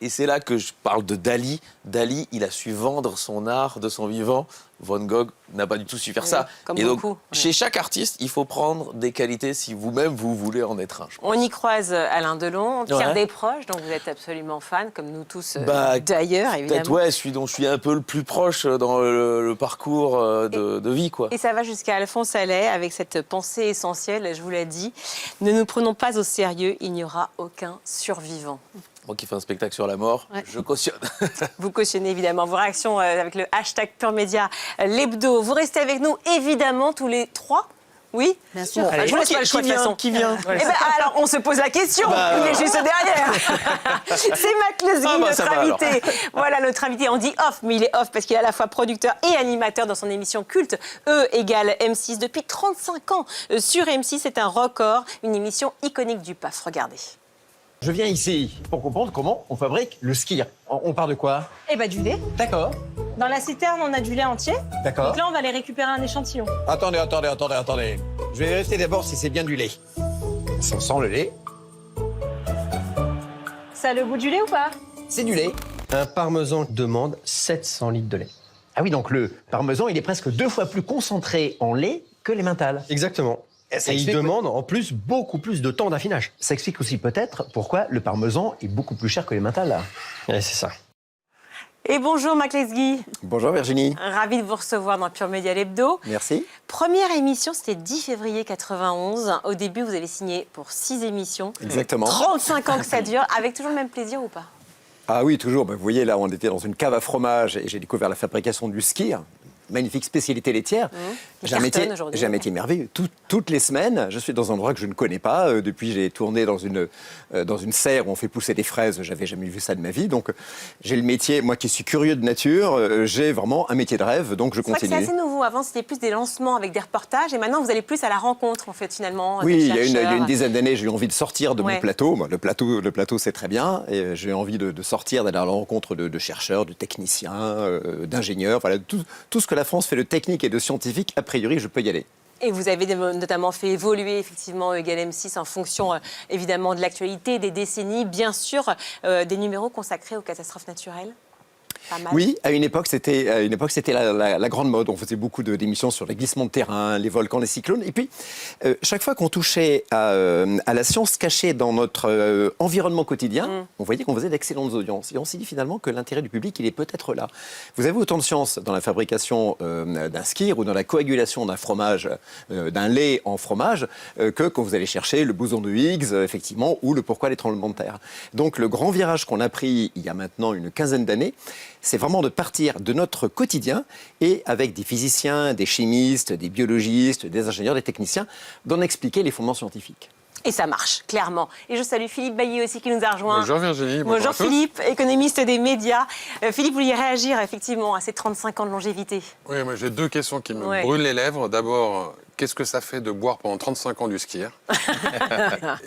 Et c'est là que je parle de Dali. Dali, il a su vendre son art de son vivant. Van Gogh n'a pas du tout su faire ça. Comme et donc, beaucoup. chez chaque artiste, il faut prendre des qualités si vous-même, vous voulez en être un. On y croise Alain Delon, Pierre Desproges, dont vous êtes absolument fan, comme nous tous d'ailleurs, évidemment. Peut-être, celui dont je suis un peu le plus proche dans le parcours de vie, quoi. Et ça va jusqu'à Alphonse Allais, avec cette pensée essentielle, je vous l'ai dit. Ne nous prenons pas au sérieux, il n'y aura aucun survivant. Moi qui fais un spectacle sur la mort, je cautionne. Vous cautionnez évidemment vos réactions avec le hashtag Pure Média, l'hebdo. Vous restez avec nous évidemment tous les trois. Oui, bien sûr. Je vous laisse pas le choix de toute façon. Qui vient alors on se pose la question. Il est juste derrière. C'est Matt Lesguy, notre invité. Voilà notre invité. On dit off, mais il est off parce qu'il est à la fois producteur et animateur dans son émission culte E égale M6 depuis 35 ans sur M6. C'est un record, une émission iconique du PAF. Regardez. Je viens ici pour comprendre comment on fabrique le skir. On part de quoi? Du lait. D'accord. Dans la citerne, on a du lait entier. D'accord. Donc là, on va aller récupérer un échantillon. Attendez. Je vais vérifier d'abord si c'est bien du lait. Ça sent le lait. Ça a le goût du lait ou pas? C'est du lait. Un parmesan demande 700 litres de lait. Ah oui, donc le parmesan, il est presque 2 fois plus concentré en lait que l'emmental. Exactement. Et il demande en plus beaucoup plus de temps d'affinage. Ça explique aussi peut-être pourquoi le parmesan est beaucoup plus cher que l'emmental. Ouais, c'est ça. Et bonjour Matt Lesguy. Bonjour Virginie. Ravi de vous recevoir dans Pure Média l'hebdo. Merci. Première émission, c'était 10 février 91. Au début, vous avez signé pour 6 émissions. Exactement. 35 ans que ça dure, avec toujours le même plaisir ou pas? Ah oui, toujours. Vous voyez, là, on était dans une cave à fromage et j'ai découvert la fabrication du skyr. Magnifique spécialité laitière. J'ai un métier merveilleux. Toutes les semaines, je suis dans un endroit que je ne connais pas. Depuis, j'ai tourné dans une serre où on fait pousser des fraises. J'avais jamais vu ça de ma vie. Donc, j'ai le métier, moi qui suis curieux de nature, j'ai vraiment un métier de rêve. Donc, je continue. C'est assez nouveau. Avant, c'était plus des lancements avec des reportages. Et maintenant, vous allez plus à la rencontre, en fait, finalement. Oui, il y a une dizaine d'années, j'ai eu envie de sortir de mon plateau. Moi, le plateau, c'est très bien. Et j'ai eu envie de sortir, d'aller à la rencontre de chercheurs, de techniciens, d'ingénieurs. Voilà, tout ce que la France fait de technique et de scientifique, a priori, je peux y aller. Et vous avez notamment fait évoluer effectivement Egal M6 en fonction évidemment de l'actualité, des décennies, bien sûr, des numéros consacrés aux catastrophes naturelles. Pas mal. Oui, à une époque, c'était la grande mode. On faisait beaucoup d'émissions sur les glissements de terrain, les volcans, les cyclones. Et puis, chaque fois qu'on touchait à la science cachée dans notre environnement quotidien, on voyait qu'on faisait d'excellentes audiences. Et on s'est dit finalement que l'intérêt du public, il est peut-être là. Vous avez autant de science dans la fabrication d'un skyr ou dans la coagulation d'un fromage, d'un lait en fromage, que quand vous allez chercher le boson de Higgs, effectivement, ou le pourquoi des tremblements de terre. Donc, le grand virage qu'on a pris il y a maintenant une quinzaine d'années, c'est vraiment de partir de notre quotidien et avec des physiciens, des chimistes, des biologistes, des ingénieurs, des techniciens, d'en expliquer les fondements scientifiques. Et ça marche, clairement. Et je salue Philippe Bailly aussi qui nous a rejoint. Bonjour Virginie. Bonjour Philippe, économiste des médias. Philippe, vous vouliez réagir effectivement à ces 35 ans de longévité? Oui, moi j'ai deux questions qui me brûlent les lèvres. D'abord, qu'est-ce que ça fait de boire pendant 35 ans du skier?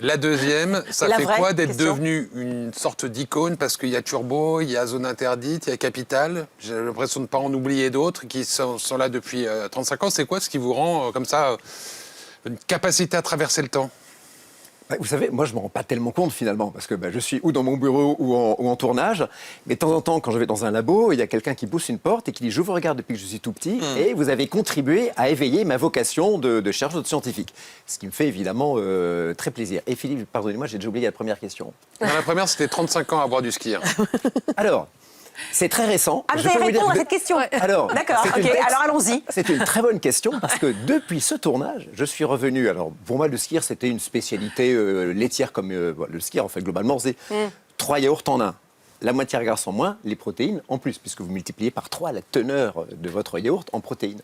La deuxième, ça fait quoi d'être devenu une sorte d'icône? Parce qu'il y a Turbo, il y a Zone Interdite, il y a Capital. J'ai l'impression de ne pas en oublier d'autres qui sont là depuis 35 ans. C'est quoi ce qui vous rend comme ça une capacité à traverser le temps? Vous savez, moi, je ne me rends pas tellement compte, finalement, parce que je suis ou dans mon bureau ou en tournage, mais de temps en temps, quand je vais dans un labo, il y a quelqu'un qui pousse une porte et qui dit « Je vous regarde depuis que je suis tout petit et vous avez contribué à éveiller ma vocation de chercheur de scientifique. » Ce qui me fait évidemment très plaisir. Et Philippe, pardonnez-moi, j'ai déjà oublié la première question. Non, la première, c'était 35 ans à boire du ski. Alors... C'est très récent. Ah, vous allez répondre à cette question. Alors, d'accord, alors allons-y. C'est une très bonne question parce que depuis ce tournage, je suis revenu. Alors, pour moi, le skier, c'était une spécialité laitière comme le skier, en fait, globalement, c'est 3 yaourts en 1. La moitié grasse en moins, les protéines en plus, puisque vous multipliez par 3 la teneur de votre yaourt en protéines.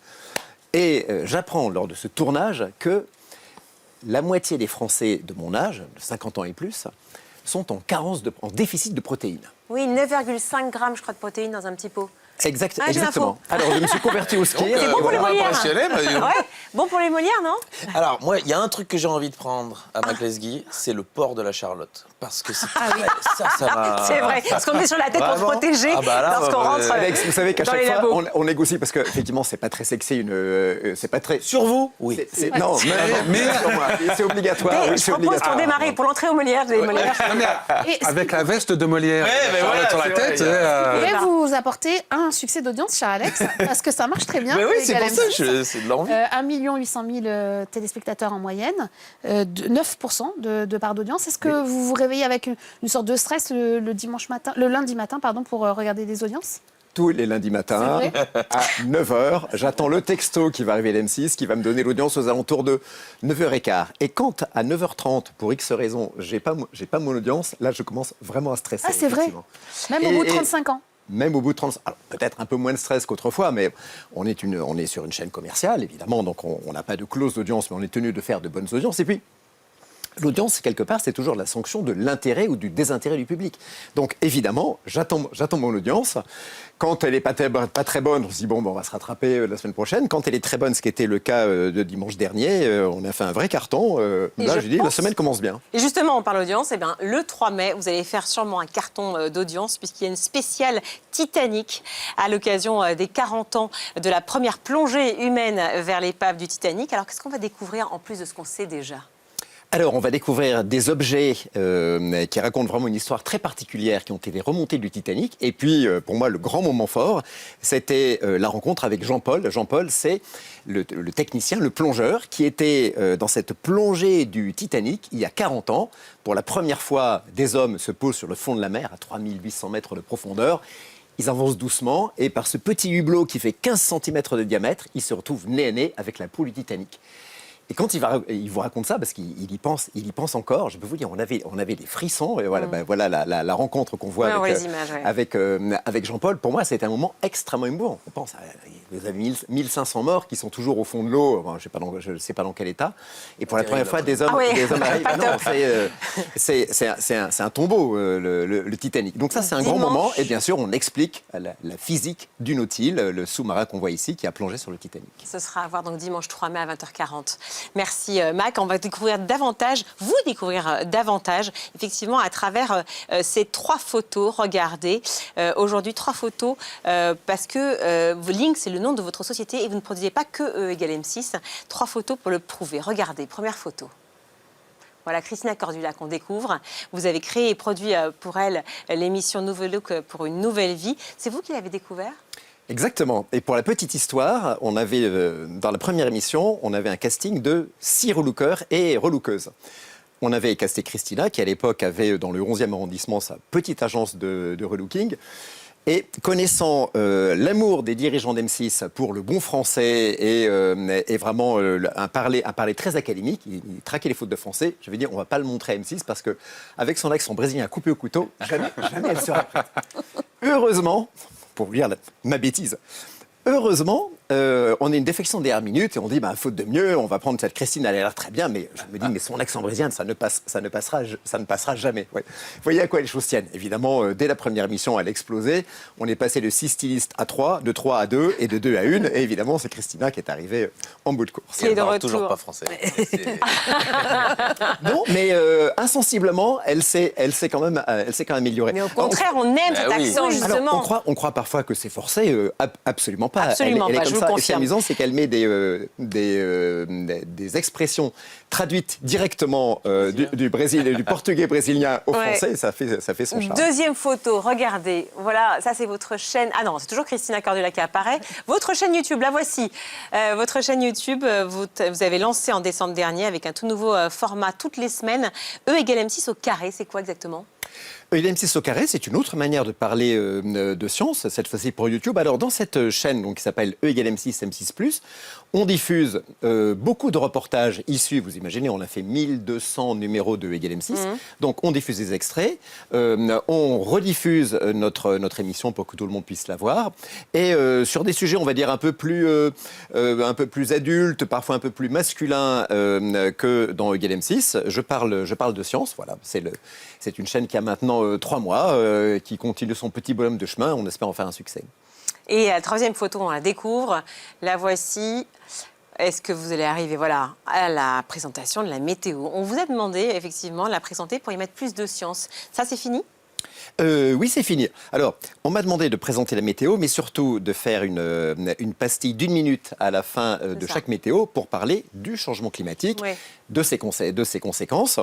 Et j'apprends lors de ce tournage que la moitié des Français de mon âge, de 50 ans et plus, sont en déficit de protéines. Oui, 9,5 grammes, je crois, de protéines dans un petit pot. Exactement. Alors, je me suis converti au ski. C'est bon pour les Molières. Bon pour les Molières, non? Alors, moi, il y a un truc que j'ai envie de prendre à Maclesguy, c'est le port de la Charlotte. Parce que c'est ça m'a... C'est vrai, parce qu'on est sur la tête pour se protéger lorsqu'on rentre Alex, vous savez qu'à dans chaque les fois, labos. on négocie, parce qu'effectivement, c'est pas très sexy, c'est pas très... Sur vous? Oui. Non, mais sur moi. C'est obligatoire. Oui, je propose pour démarrer, pour l'entrer aux Molières, les Molières. Avec la veste de Molière sur la tête. Et vous apportez un succès d'audience, cher Alex, parce que ça marche très bien. Mais oui, c'est pour ça que c'est de l'envie. 1 800 000 téléspectateurs en moyenne, 9% de part d'audience. Est-ce que vous vous réveillez avec une sorte de stress le lundi matin, pour regarder des audiences? Tous les lundis matins, à 9h, j'attends le texto qui va arriver à l'M6, qui va me donner l'audience aux alentours de 9h15. Et quand, à 9h30, pour X raisons, j'ai pas mon audience, là, je commence vraiment à stresser. Ah, c'est vrai? Même au bout de 35 ans? Même au bout de 35 ans. Alors, peut-être un peu moins de stress qu'autrefois, mais on est sur une chaîne commerciale, évidemment, donc on n'a pas de clause d'audience, mais on est tenu de faire de bonnes audiences. Et puis, l'audience, quelque part, c'est toujours la sanction de l'intérêt ou du désintérêt du public. Donc, évidemment, j'attends mon audience. Quand elle n'est pas très bonne, on se dit, on va se rattraper la semaine prochaine. Quand elle est très bonne, ce qui était le cas de dimanche dernier, on a fait un vrai carton. Là, j'ai dit, la semaine commence bien. Et justement, on parle d'audience. Eh bien, le 3 mai, vous allez faire sûrement un carton d'audience, puisqu'il y a une spéciale Titanic à l'occasion des 40 ans de la première plongée humaine vers l'épave du Titanic. Alors, qu'est-ce qu'on va découvrir en plus de ce qu'on sait déjà ? Alors, on va découvrir des objets qui racontent vraiment une histoire très particulière, qui ont été remontés du Titanic. Et puis, pour moi, le grand moment fort, c'était la rencontre avec Jean-Paul. Jean-Paul, c'est le technicien, le plongeur, qui était dans cette plongée du Titanic il y a 40 ans. Pour la première fois, des hommes se posent sur le fond de la mer, à 3800 mètres de profondeur. Ils avancent doucement, et par ce petit hublot qui fait 15 cm de diamètre, ils se retrouvent nez à nez avec la proue du Titanic. Et quand il vous raconte ça, parce qu'il y pense encore, je peux vous dire, on avait des frissons. Et voilà, voilà la rencontre qu'on voit avec Jean-Paul. Pour moi, c'était un moment extrêmement émouvant. On pense à vous avez 1500 morts qui sont toujours au fond de l'eau. Bon, je ne sais pas dans quel état. Et pour la première fois, des hommes arrivent. Ah non, c'est un tombeau, le Titanic. Donc ça, c'est un grand moment. Et bien sûr, on explique la physique du Nautil, le sous-marin qu'on voit ici, qui a plongé sur le Titanic. Ce sera à voir donc dimanche 3 mai à 20h40. Merci Mac. On va découvrir davantage, effectivement, à travers ces 3 photos. Regardez, aujourd'hui 3 photos, parce que Link, c'est le nom de votre société et vous ne produisez pas que E égale M6. 3 photos pour le prouver. Regardez, première photo. Voilà, Christina Cordula qu'on découvre. Vous avez créé et produit pour elle l'émission Nouveau Look pour une nouvelle vie. C'est vous qui l'avez découvert ? Exactement. Et pour la petite histoire, on avait, dans la première émission, on avait un casting de 6 relookers et relookeuses. On avait casté Christina, qui à l'époque avait dans le 11e arrondissement sa petite agence de relooking. Et connaissant l'amour des dirigeants d'M6 pour le bon français et vraiment un parler très académique, il traquait les fautes de français, je vais dire, on ne va pas le montrer à M6 parce qu'avec son accent brésilien coupé au couteau, jamais elle sera prête. Heureusement, pour vous dire ma bêtise, heureusement, on a une défection des 1 minute et on dit, faute de mieux, on va prendre cette Christine, elle a l'air très bien, mais je me dis, mais son accent brésilien, ça ne passera jamais. Ouais. Vous voyez à quoi les choses tiennent. Évidemment, dès la première émission, elle a explosé. On est passé de 6 stylistes à 3, de 3 à 2 et de 2 à 1. Et évidemment, c'est Christina qui est arrivée en bout de course. Elle ne parle toujours pas français. Non, mais insensiblement, elle s'est quand même améliorée. Mais au contraire, on aime cet accent, justement. Alors, on croit parfois que c'est forcé. Absolument pas. Absolument elle est pas, comme je vous ça. confirme. Et ce qui est amusant, c'est qu'elle met des expressions traduites directement du portugais brésilien au français. Et ça fait son charme. Deuxième photo, regardez. Voilà, ça c'est votre chaîne. Ah non, c'est toujours Christina Cordula qui apparaît. Votre chaîne YouTube, la voici. Votre chaîne YouTube, vous avez lancé en décembre dernier avec un tout nouveau format toutes les semaines. E égale M6 au carré, c'est quoi exactement ? M6 au carré, c'est une autre manière de parler de science, cette fois-ci pour YouTube. Alors, dans cette chaîne donc, qui s'appelle E égale M6, M6+, on diffuse beaucoup de reportages issus, vous imaginez, on a fait 1200 numéros de E égale M6, donc on diffuse des extraits, on rediffuse notre émission pour que tout le monde puisse la voir, et sur des sujets, on va dire, un peu plus adultes, parfois un peu plus masculins que dans E égale M6, je parle de science, voilà, c'est une chaîne qui a maintenant 3 mois, qui continue son petit bonhomme de chemin. On espère en faire un succès. Et la troisième photo, on la découvre. La voici. Est-ce que vous allez arriver à la présentation de la météo ? On vous a demandé, effectivement, de la présenter pour y mettre plus de science. Ça, c'est fini ? Oui, c'est fini. Alors, on m'a demandé de présenter la météo, mais surtout de faire une pastille d'1 minute à la fin de chaque météo pour parler du changement climatique, de ses conséquences.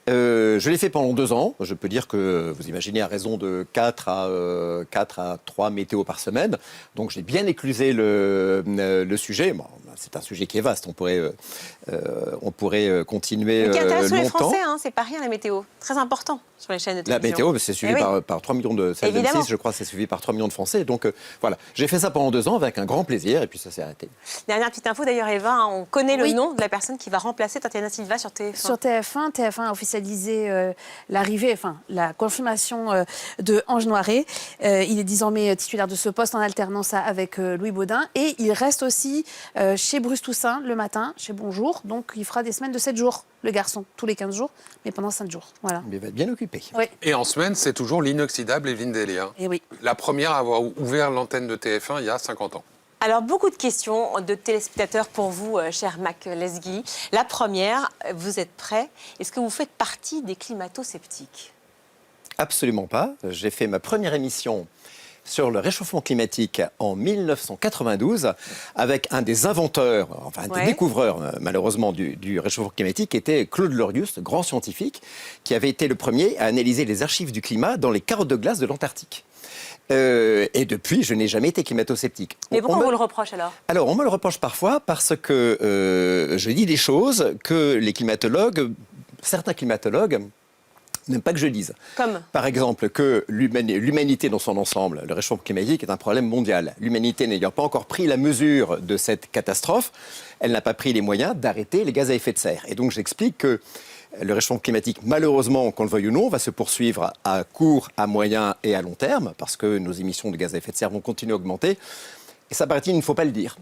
Je l'ai fait pendant 2 ans. Je peux dire que, vous imaginez, à raison de 4 à 3 météos par semaine. Donc, j'ai bien éclusé le sujet. Bon, c'est un sujet qui est vaste. On pourrait continuer longtemps. Mais qui intéresse les Français, c'est pas rien la météo. Très important sur les chaînes de télévision. La météo, c'est suivi par 3 millions de... Celle M6, je crois, c'est suivi par 3 millions de Français. Donc, voilà. J'ai fait ça pendant 2 ans avec un grand plaisir et puis ça s'est arrêté. Dernière petite info, d'ailleurs, Eva, on connaît le nom de la personne qui va remplacer Tatiana Silva sur TF1. Sur TF1, TF1 a officialisé la confirmation de Ange Noiret. Il est désormais titulaire de ce poste en alternance avec Louis Baudin. Et il reste aussi chez Bruce Toussaint le matin, chez Bonjour. Donc, il fera des semaines de 7 jours, le garçon, tous les 15 jours, mais pendant 5 jours. Voilà. Mais il va être bien occupé. Oui. Et en semaine, c'est toujours l'inoxydable Evelyne Delia. Et oui. La première à avoir ouvert l'antenne de TF1 il y a 50 ans. Alors, beaucoup de questions de téléspectateurs pour vous, cher Mac Lesguy. La première, vous êtes prêts ? Est-ce que vous faites partie des climato-sceptiques ? Absolument pas. J'ai fait ma première émission sur le réchauffement climatique en 1992 avec un des inventeurs, un des découvreurs malheureusement du réchauffement climatique, qui était Claude Lorius, grand scientifique, qui avait été le premier à analyser les archives du climat dans les carottes de glace de l'Antarctique. Et depuis, je n'ai jamais été climato-sceptique. Mais pourquoi on vous le reproche alors ? Alors, on me le reproche parfois parce que je dis des choses que les climatologues, certains climatologues, n'aiment pas que je dise. Comme Par exemple, que l'humanité dans son ensemble, le réchauffement climatique est un problème mondial. L'humanité n'ayant pas encore pris la mesure de cette catastrophe, elle n'a pas pris les moyens d'arrêter les gaz à effet de serre. Et donc j'explique que le réchauffement climatique, malheureusement, qu'on le veuille ou non, va se poursuivre à court, à moyen et à long terme, parce que nos émissions de gaz à effet de serre vont continuer à augmenter. Et ça, paraît-il, il ne faut pas le dire.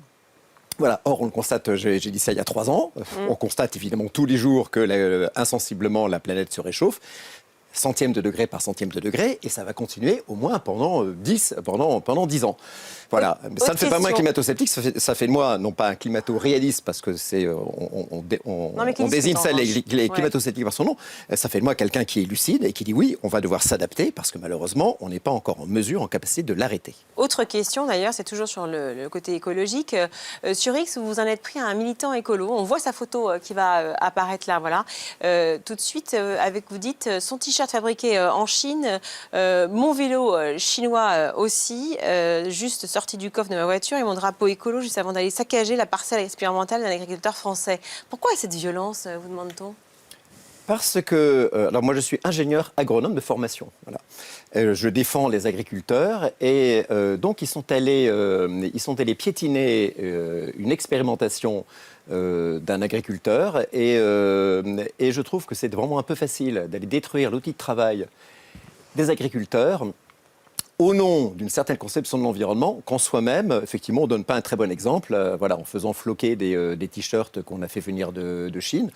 Voilà. Or, on le constate, j'ai dit ça il y a 3 ans, on constate évidemment tous les jours que insensiblement la planète se réchauffe, centième de degré par centième de degré, et ça va continuer au moins pendant 10 ans. Voilà. Ça ne fait pas moi un climato-sceptique, ça fait de moi, non pas un climato-réaliste, parce que on désigne ça, les climato-sceptiques par son nom, ça fait de moi quelqu'un qui est lucide et qui dit oui, on va devoir s'adapter, parce que malheureusement, on n'est pas encore en capacité de l'arrêter. Autre question d'ailleurs, c'est toujours sur le côté écologique. Sur X, vous vous en êtes pris à un militant écolo. On voit sa photo qui va apparaître là, voilà. Tout de suite, avec vous dites, son t-shirt fabriqué en Chine, mon vélo chinois aussi, juste sorti du coffre de ma voiture et mon drapeau écolo juste avant d'aller saccager la parcelle expérimentale d'un agriculteur français. Pourquoi cette violence, vous demande-t-on ? Parce que, alors moi je suis ingénieur agronome de formation, voilà. Je défends les agriculteurs et donc ils sont allés piétiner une expérimentation d'un agriculteur et je trouve que c'est vraiment un peu facile d'aller détruire l'outil de travail des agriculteurs au nom d'une certaine conception de l'environnement, quand soi-même, effectivement, on ne donne pas un très bon exemple, voilà, en faisant floquer des t-shirts qu'on a fait venir de Chine.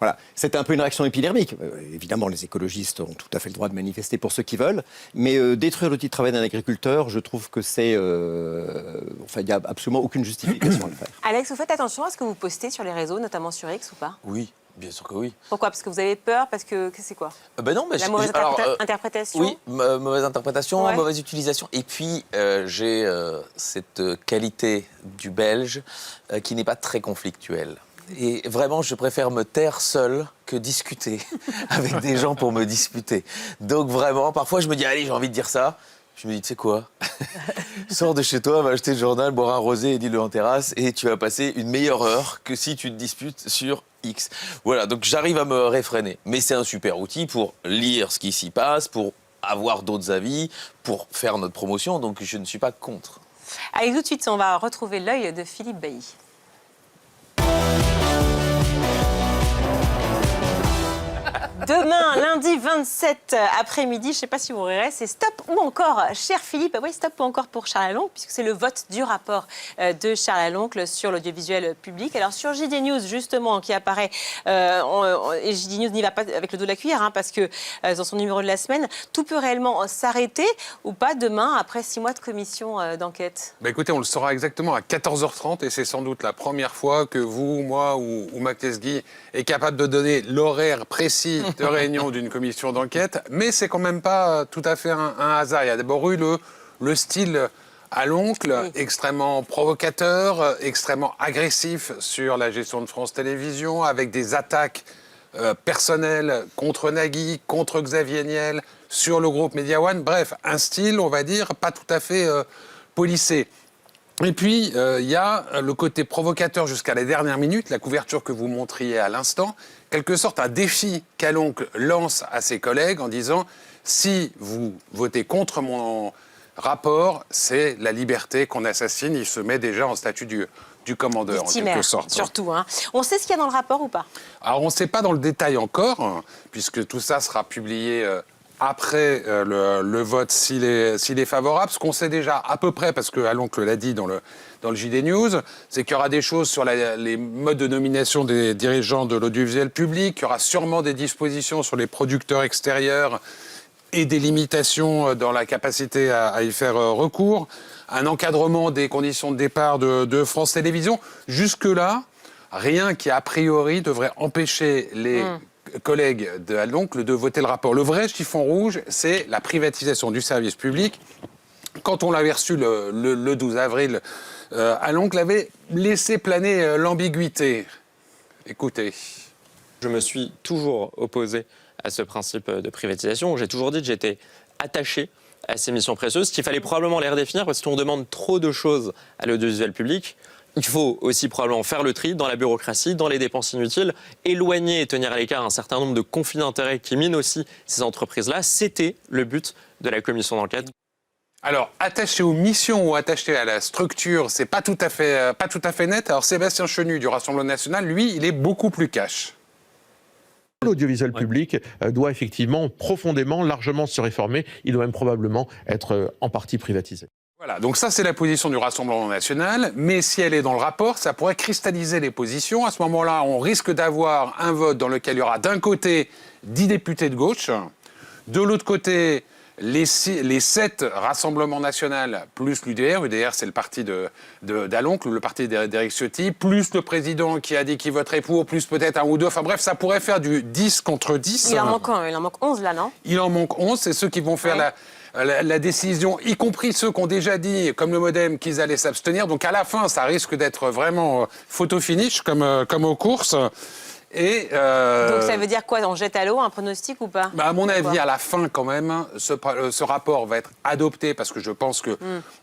Voilà. C'est un peu une réaction épidermique. Évidemment, les écologistes ont tout à fait le droit de manifester pour ceux qui veulent, mais détruire l'outil de travail d'un agriculteur, je trouve que c'est... il n'y a absolument aucune justification à le faire. Alex, vous faites attention à ce que vous postez sur les réseaux, notamment sur X ou pas ? Oui. Bien sûr que oui. Pourquoi ? Parce que vous avez peur ? Parce que c'est quoi ? Ben non, mais la mauvaise interprétation. Oui, mauvaise interprétation, ouais. Mauvaise utilisation. Et puis, j'ai cette qualité du Belge qui n'est pas très conflictuelle. Et vraiment, je préfère me taire seul que discuter avec des gens pour me disputer. Donc vraiment, parfois, je me dis, allez, j'ai envie de dire ça. Je me dis, tu sais quoi ? Sors de chez toi, va acheter le journal, boire un rosé et dis-le en terrasse et tu vas passer une meilleure heure que si tu te disputes sur X. Voilà, donc j'arrive à me réfréner. Mais c'est un super outil pour lire ce qui s'y passe, pour avoir d'autres avis, pour faire notre promotion, donc je ne suis pas contre. Allez, tout de suite, on va retrouver l'œil de Philippe Bailly. Demain, lundi 27 après-midi, je ne sais pas si vous rirez, c'est stop ou encore, cher Philippe, oui, stop ou encore pour Charles Aloncle, puisque c'est le vote du rapport de Charles Aloncle sur l'audiovisuel public. Alors sur JD News, justement, qui apparaît, et JD News n'y va pas avec le dos de la cuillère, hein, parce que dans son numéro de la semaine, tout peut réellement s'arrêter ou pas demain, après 6 mois de commission d'enquête. Bah écoutez, on le saura exactement à 14h30, et c'est sans doute la première fois que vous, moi ou Max Guy est capable de donner l'horaire précis de réunion d'une commission d'enquête, mais c'est quand même pas tout à fait un hasard. Il y a d'abord eu le style Aloncle, oui, extrêmement provocateur, extrêmement agressif sur la gestion de France Télévisions, avec des attaques personnelles contre Nagui, contre Xavier Niel, sur le groupe Media One. Bref, un style, on va dire, pas tout à fait policé. Et puis, il y a le côté provocateur jusqu'à la dernière minute, la couverture que vous montriez à l'instant, quelque sorte un défi qu'Aloncle lance à ses collègues en disant « Si vous votez contre mon rapport, c'est la liberté qu'on assassine ». Il se met déjà en statut du commandeur, en quelque sorte. Surtout, hein. On sait ce qu'il y a dans le rapport ou pas ? Alors, on ne sait pas dans le détail encore, hein, puisque tout ça sera publié... après le vote, s'il est favorable, ce qu'on sait déjà à peu près, parce que Aloncle l'a dit dans le JD News, c'est qu'il y aura des choses sur les modes de nomination des dirigeants de l'audiovisuel public, il y aura sûrement des dispositions sur les producteurs extérieurs et des limitations dans la capacité à y faire recours, un encadrement des conditions de départ de France Télévisions. Jusque-là, rien qui, a priori, devrait empêcher les... collègues de Aloncle de voter le rapport. Le vrai chiffon rouge, c'est la privatisation du service public. Quand on l'avait reçu le 12 avril, Aloncle avait laissé planer l'ambiguïté. Écoutez. Je me suis toujours opposé à ce principe de privatisation. J'ai toujours dit que j'étais attaché à ces missions précieuses, qu'il fallait probablement les redéfinir parce qu'on demande trop de choses à l'audiovisuel public. Il faut aussi probablement faire le tri dans la bureaucratie, dans les dépenses inutiles, éloigner et tenir à l'écart un certain nombre de conflits d'intérêts qui minent aussi ces entreprises-là. C'était le but de la commission d'enquête. Alors, attaché aux missions ou attaché à la structure, c'est pas tout à fait net. Alors, Sébastien Chenu du Rassemblement national, lui, il est beaucoup plus cash. L'audiovisuel public doit effectivement profondément, largement se réformer. Il doit même probablement être en partie privatisé. Voilà, donc ça c'est la position du Rassemblement national, mais si elle est dans le rapport, ça pourrait cristalliser les positions. À ce moment-là, on risque d'avoir un vote dans lequel il y aura d'un côté 10 députés de gauche, de l'autre côté les 7 Rassemblements national plus l'UDR. UDR, c'est le parti d'Aloncle, le parti d'Éric Ciotti, plus le président qui a dit qu'il voterait pour, plus peut-être un ou deux. Enfin bref, ça pourrait faire du 10 contre 10. Il en manque 11 là, non? Il en manque 11, c'est ceux qui vont faire la décision, y compris ceux qui ont déjà dit, comme le Modem, qu'ils allaient s'abstenir. Donc à la fin, ça risque d'être vraiment photo finish, comme aux courses. Et donc ça veut dire quoi? On jette à l'eau un pronostic ou pas? À mon avis, à la fin, quand même, ce rapport va être adopté parce que je pense que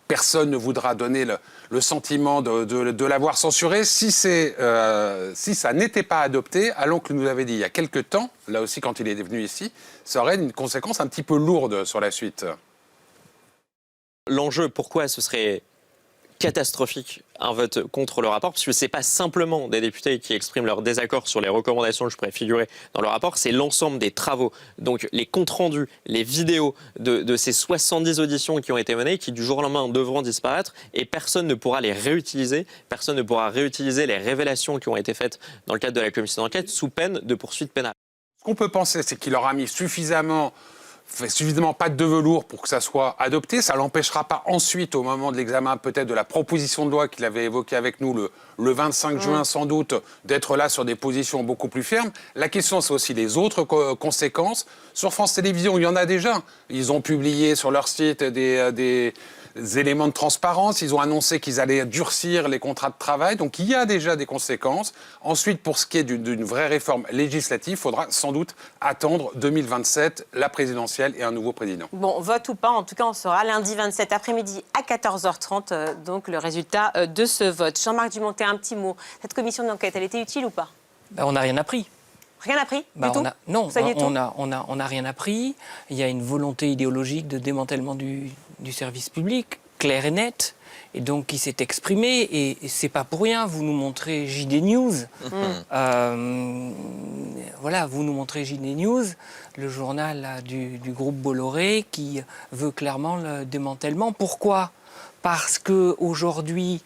personne ne voudra donner le sentiment de l'avoir censuré. Si ça n'était pas adopté, Aloncle nous avait dit il y a quelques temps, là aussi quand il est venu ici, ça aurait une conséquence un petit peu lourde sur la suite. L'enjeu, pourquoi ce serait catastrophique un vote contre le rapport, parce que c'est pas simplement des députés qui expriment leur désaccord sur les recommandations que je pourrais figurer dans le rapport, c'est l'ensemble des travaux, donc les comptes rendus, les vidéos de ces 70 auditions qui ont été menées, qui du jour au lendemain devront disparaître, et personne ne pourra les réutiliser, personne ne pourra réutiliser les révélations qui ont été faites dans le cadre de la commission d'enquête sous peine de poursuite pénale. Ce qu'on peut penser, c'est qu'il aura mis suffisamment patte de velours pour que ça soit adopté. Ça ne l'empêchera pas ensuite, au moment de l'examen peut-être de la proposition de loi qu'il avait évoquée avec nous le 25 juin sans doute, d'être là sur des positions beaucoup plus fermes. La question, c'est aussi les autres conséquences. Sur France Télévisions, il y en a déjà. Ils ont publié sur leur site des éléments de transparence. Ils ont annoncé qu'ils allaient durcir les contrats de travail. Donc il y a déjà des conséquences. Ensuite, pour ce qui est d'une vraie réforme législative, il faudra sans doute attendre 2027, la présidentielle et un nouveau président. Bon, vote ou pas, en tout cas, on saura lundi 27 après-midi à 14h30, donc le résultat de ce vote. Jean-Marc Dumontet, un petit mot. Cette commission d'enquête, elle était utile ou pas? On n'a rien appris. Rien appris du tout? Non, on n'a rien appris. Il y a une volonté idéologique de démantèlement du service public, claire et nette, et donc qui s'est exprimée. Et c'est pas pour rien. Vous nous montrez JD News. Voilà, vous nous montrez JD News, le journal là, du groupe Bolloré, qui veut clairement le démantèlement. Pourquoi? Parce que aujourd'hui,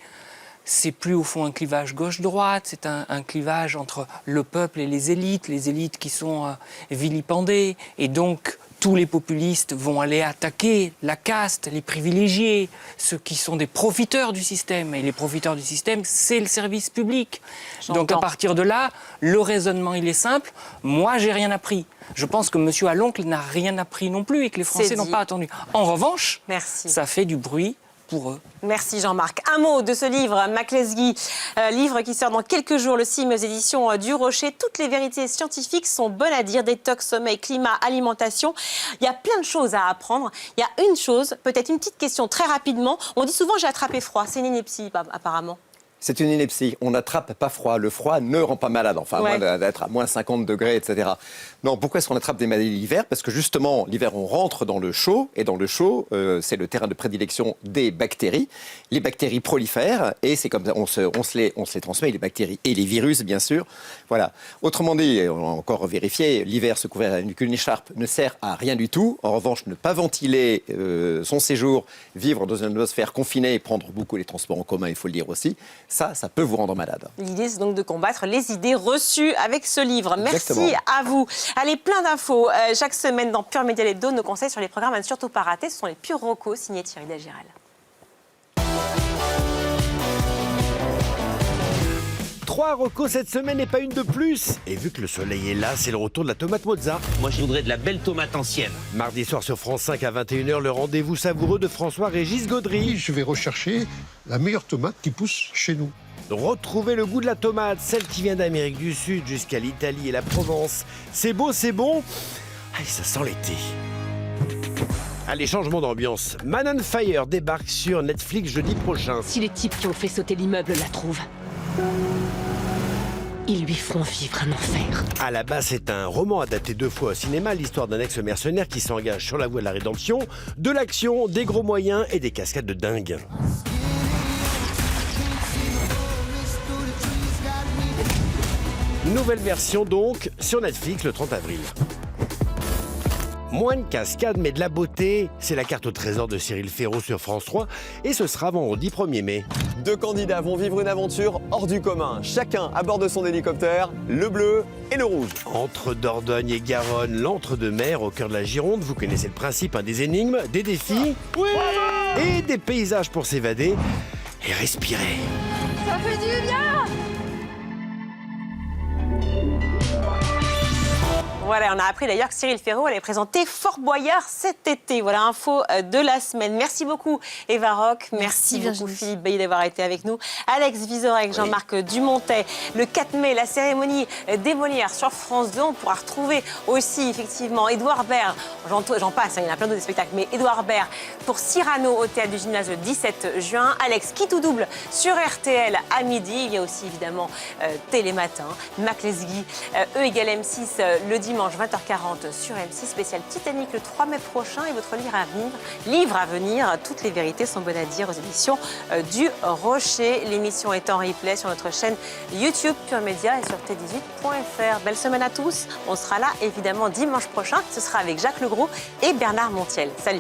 c'est plus au fond un clivage gauche-droite, c'est un clivage entre le peuple et les élites qui sont vilipendées. Et donc, tous les populistes vont aller attaquer la caste, les privilégiés, ceux qui sont des profiteurs du système. Et les profiteurs du système, c'est le service public. Donc, à partir de là, le raisonnement, il est simple. Moi, j'ai rien appris. Je pense que M. Aloncle n'a rien appris non plus et que les Français n'ont pas attendu. En revanche, ça fait du bruit pour eux. Merci Jean-Marc. Un mot de ce livre, McCleskey, livre qui sort dans quelques jours, le 6 aux éditions du Rocher. Toutes les vérités scientifiques sont bonnes à dire, détox, sommeil, climat, alimentation. Il y a plein de choses à apprendre. Il y a une chose, peut-être une petite question très rapidement. On dit souvent j'ai attrapé froid, c'est une ineptie apparemment. C'est une ineptie. On n'attrape pas froid. Le froid ne rend pas malade. Enfin, à moins d'être à moins 50 degrés, etc. Non, pourquoi est-ce qu'on attrape des maladies l'hiver? Parce que justement, l'hiver, on rentre dans le chaud. Et dans le chaud, c'est le terrain de prédilection des bactéries. Les bactéries prolifèrent. Et c'est comme ça, on se les transmet, les bactéries et les virus, bien sûr. Voilà. Autrement dit, on a encore vérifié, l'hiver se couvrir avec une écharpe ne sert à rien du tout. En revanche, ne pas ventiler son séjour, vivre dans une atmosphère confinée et prendre beaucoup les transports en commun, il faut le dire aussi, ça peut vous rendre malade. L'idée, c'est donc de combattre les idées reçues avec ce livre. Exactement. Merci à vous. Allez, plein d'infos chaque semaine dans Pure Média Hebdo. Nos conseils sur les programmes à ne surtout pas rater. Ce sont les Pure Rocos, signés Thierry Dagiral. Trois recos cette semaine et pas une de plus. Et vu que le soleil est là, c'est le retour de la tomate mozza. Moi, je voudrais de la belle tomate ancienne. Mardi soir sur France 5 à 21h, le rendez-vous savoureux de François-Régis Gaudry. Je vais rechercher la meilleure tomate qui pousse chez nous. Retrouvez le goût de la tomate, celle qui vient d'Amérique du Sud jusqu'à l'Italie et la Provence. C'est beau, c'est bon. Ah, ça sent l'été. Allez, changement d'ambiance. Man on Fire débarque sur Netflix jeudi prochain. Si les types qui ont fait sauter l'immeuble la trouvent, ils lui feront vivre un enfer. À la base, c'est un roman adapté 2 fois au cinéma, l'histoire d'un ex-mercenaire qui s'engage sur la voie de la rédemption, de l'action, des gros moyens et des cascades de dingue. Nouvelle version donc sur Netflix le 30 avril. Moins de cascades mais de la beauté, c'est la carte au trésor de Cyril Ferraud sur France 3 et ce sera vendredi 1er mai. 2 candidats vont vivre une aventure hors du commun, chacun à bord de son hélicoptère, le bleu et le rouge. Entre Dordogne et Garonne, l'entre-deux-mer au cœur de la Gironde, vous connaissez le principe, des énigmes, des défis et des paysages pour s'évader et respirer. Ça fait du bien. Voilà, on a appris d'ailleurs que Cyril Ferraud allait présenter Fort Boyard cet été. Voilà, info de la semaine. Merci beaucoup Eva Roch, merci beaucoup Philippe Bailly d'avoir été avec nous. Alex Vizorek, Jean-Marc Dumontet. Le 4 mai, la cérémonie des Molières sur France 2. On pourra retrouver aussi effectivement Édouard Baird, j'en passe, il y en a plein d'autres spectacles, mais Édouard Baird pour Cyrano au Théâtre du Gymnase le 17 juin. Alex qui tout double sur RTL à midi. Il y a aussi évidemment Télématin, Mac Lesguy, E égale M6 le dimanche 20h40 sur M6, spécial Titanic le 3 mai prochain et votre livre à venir, Toutes les vérités sont bonnes à dire aux éditions du Rocher. L'émission est en replay sur notre chaîne YouTube Pure Média et sur t18.fr. Belle semaine à tous. On sera là évidemment dimanche prochain. Ce sera avec Jacques Legros et Bernard Montiel. Salut.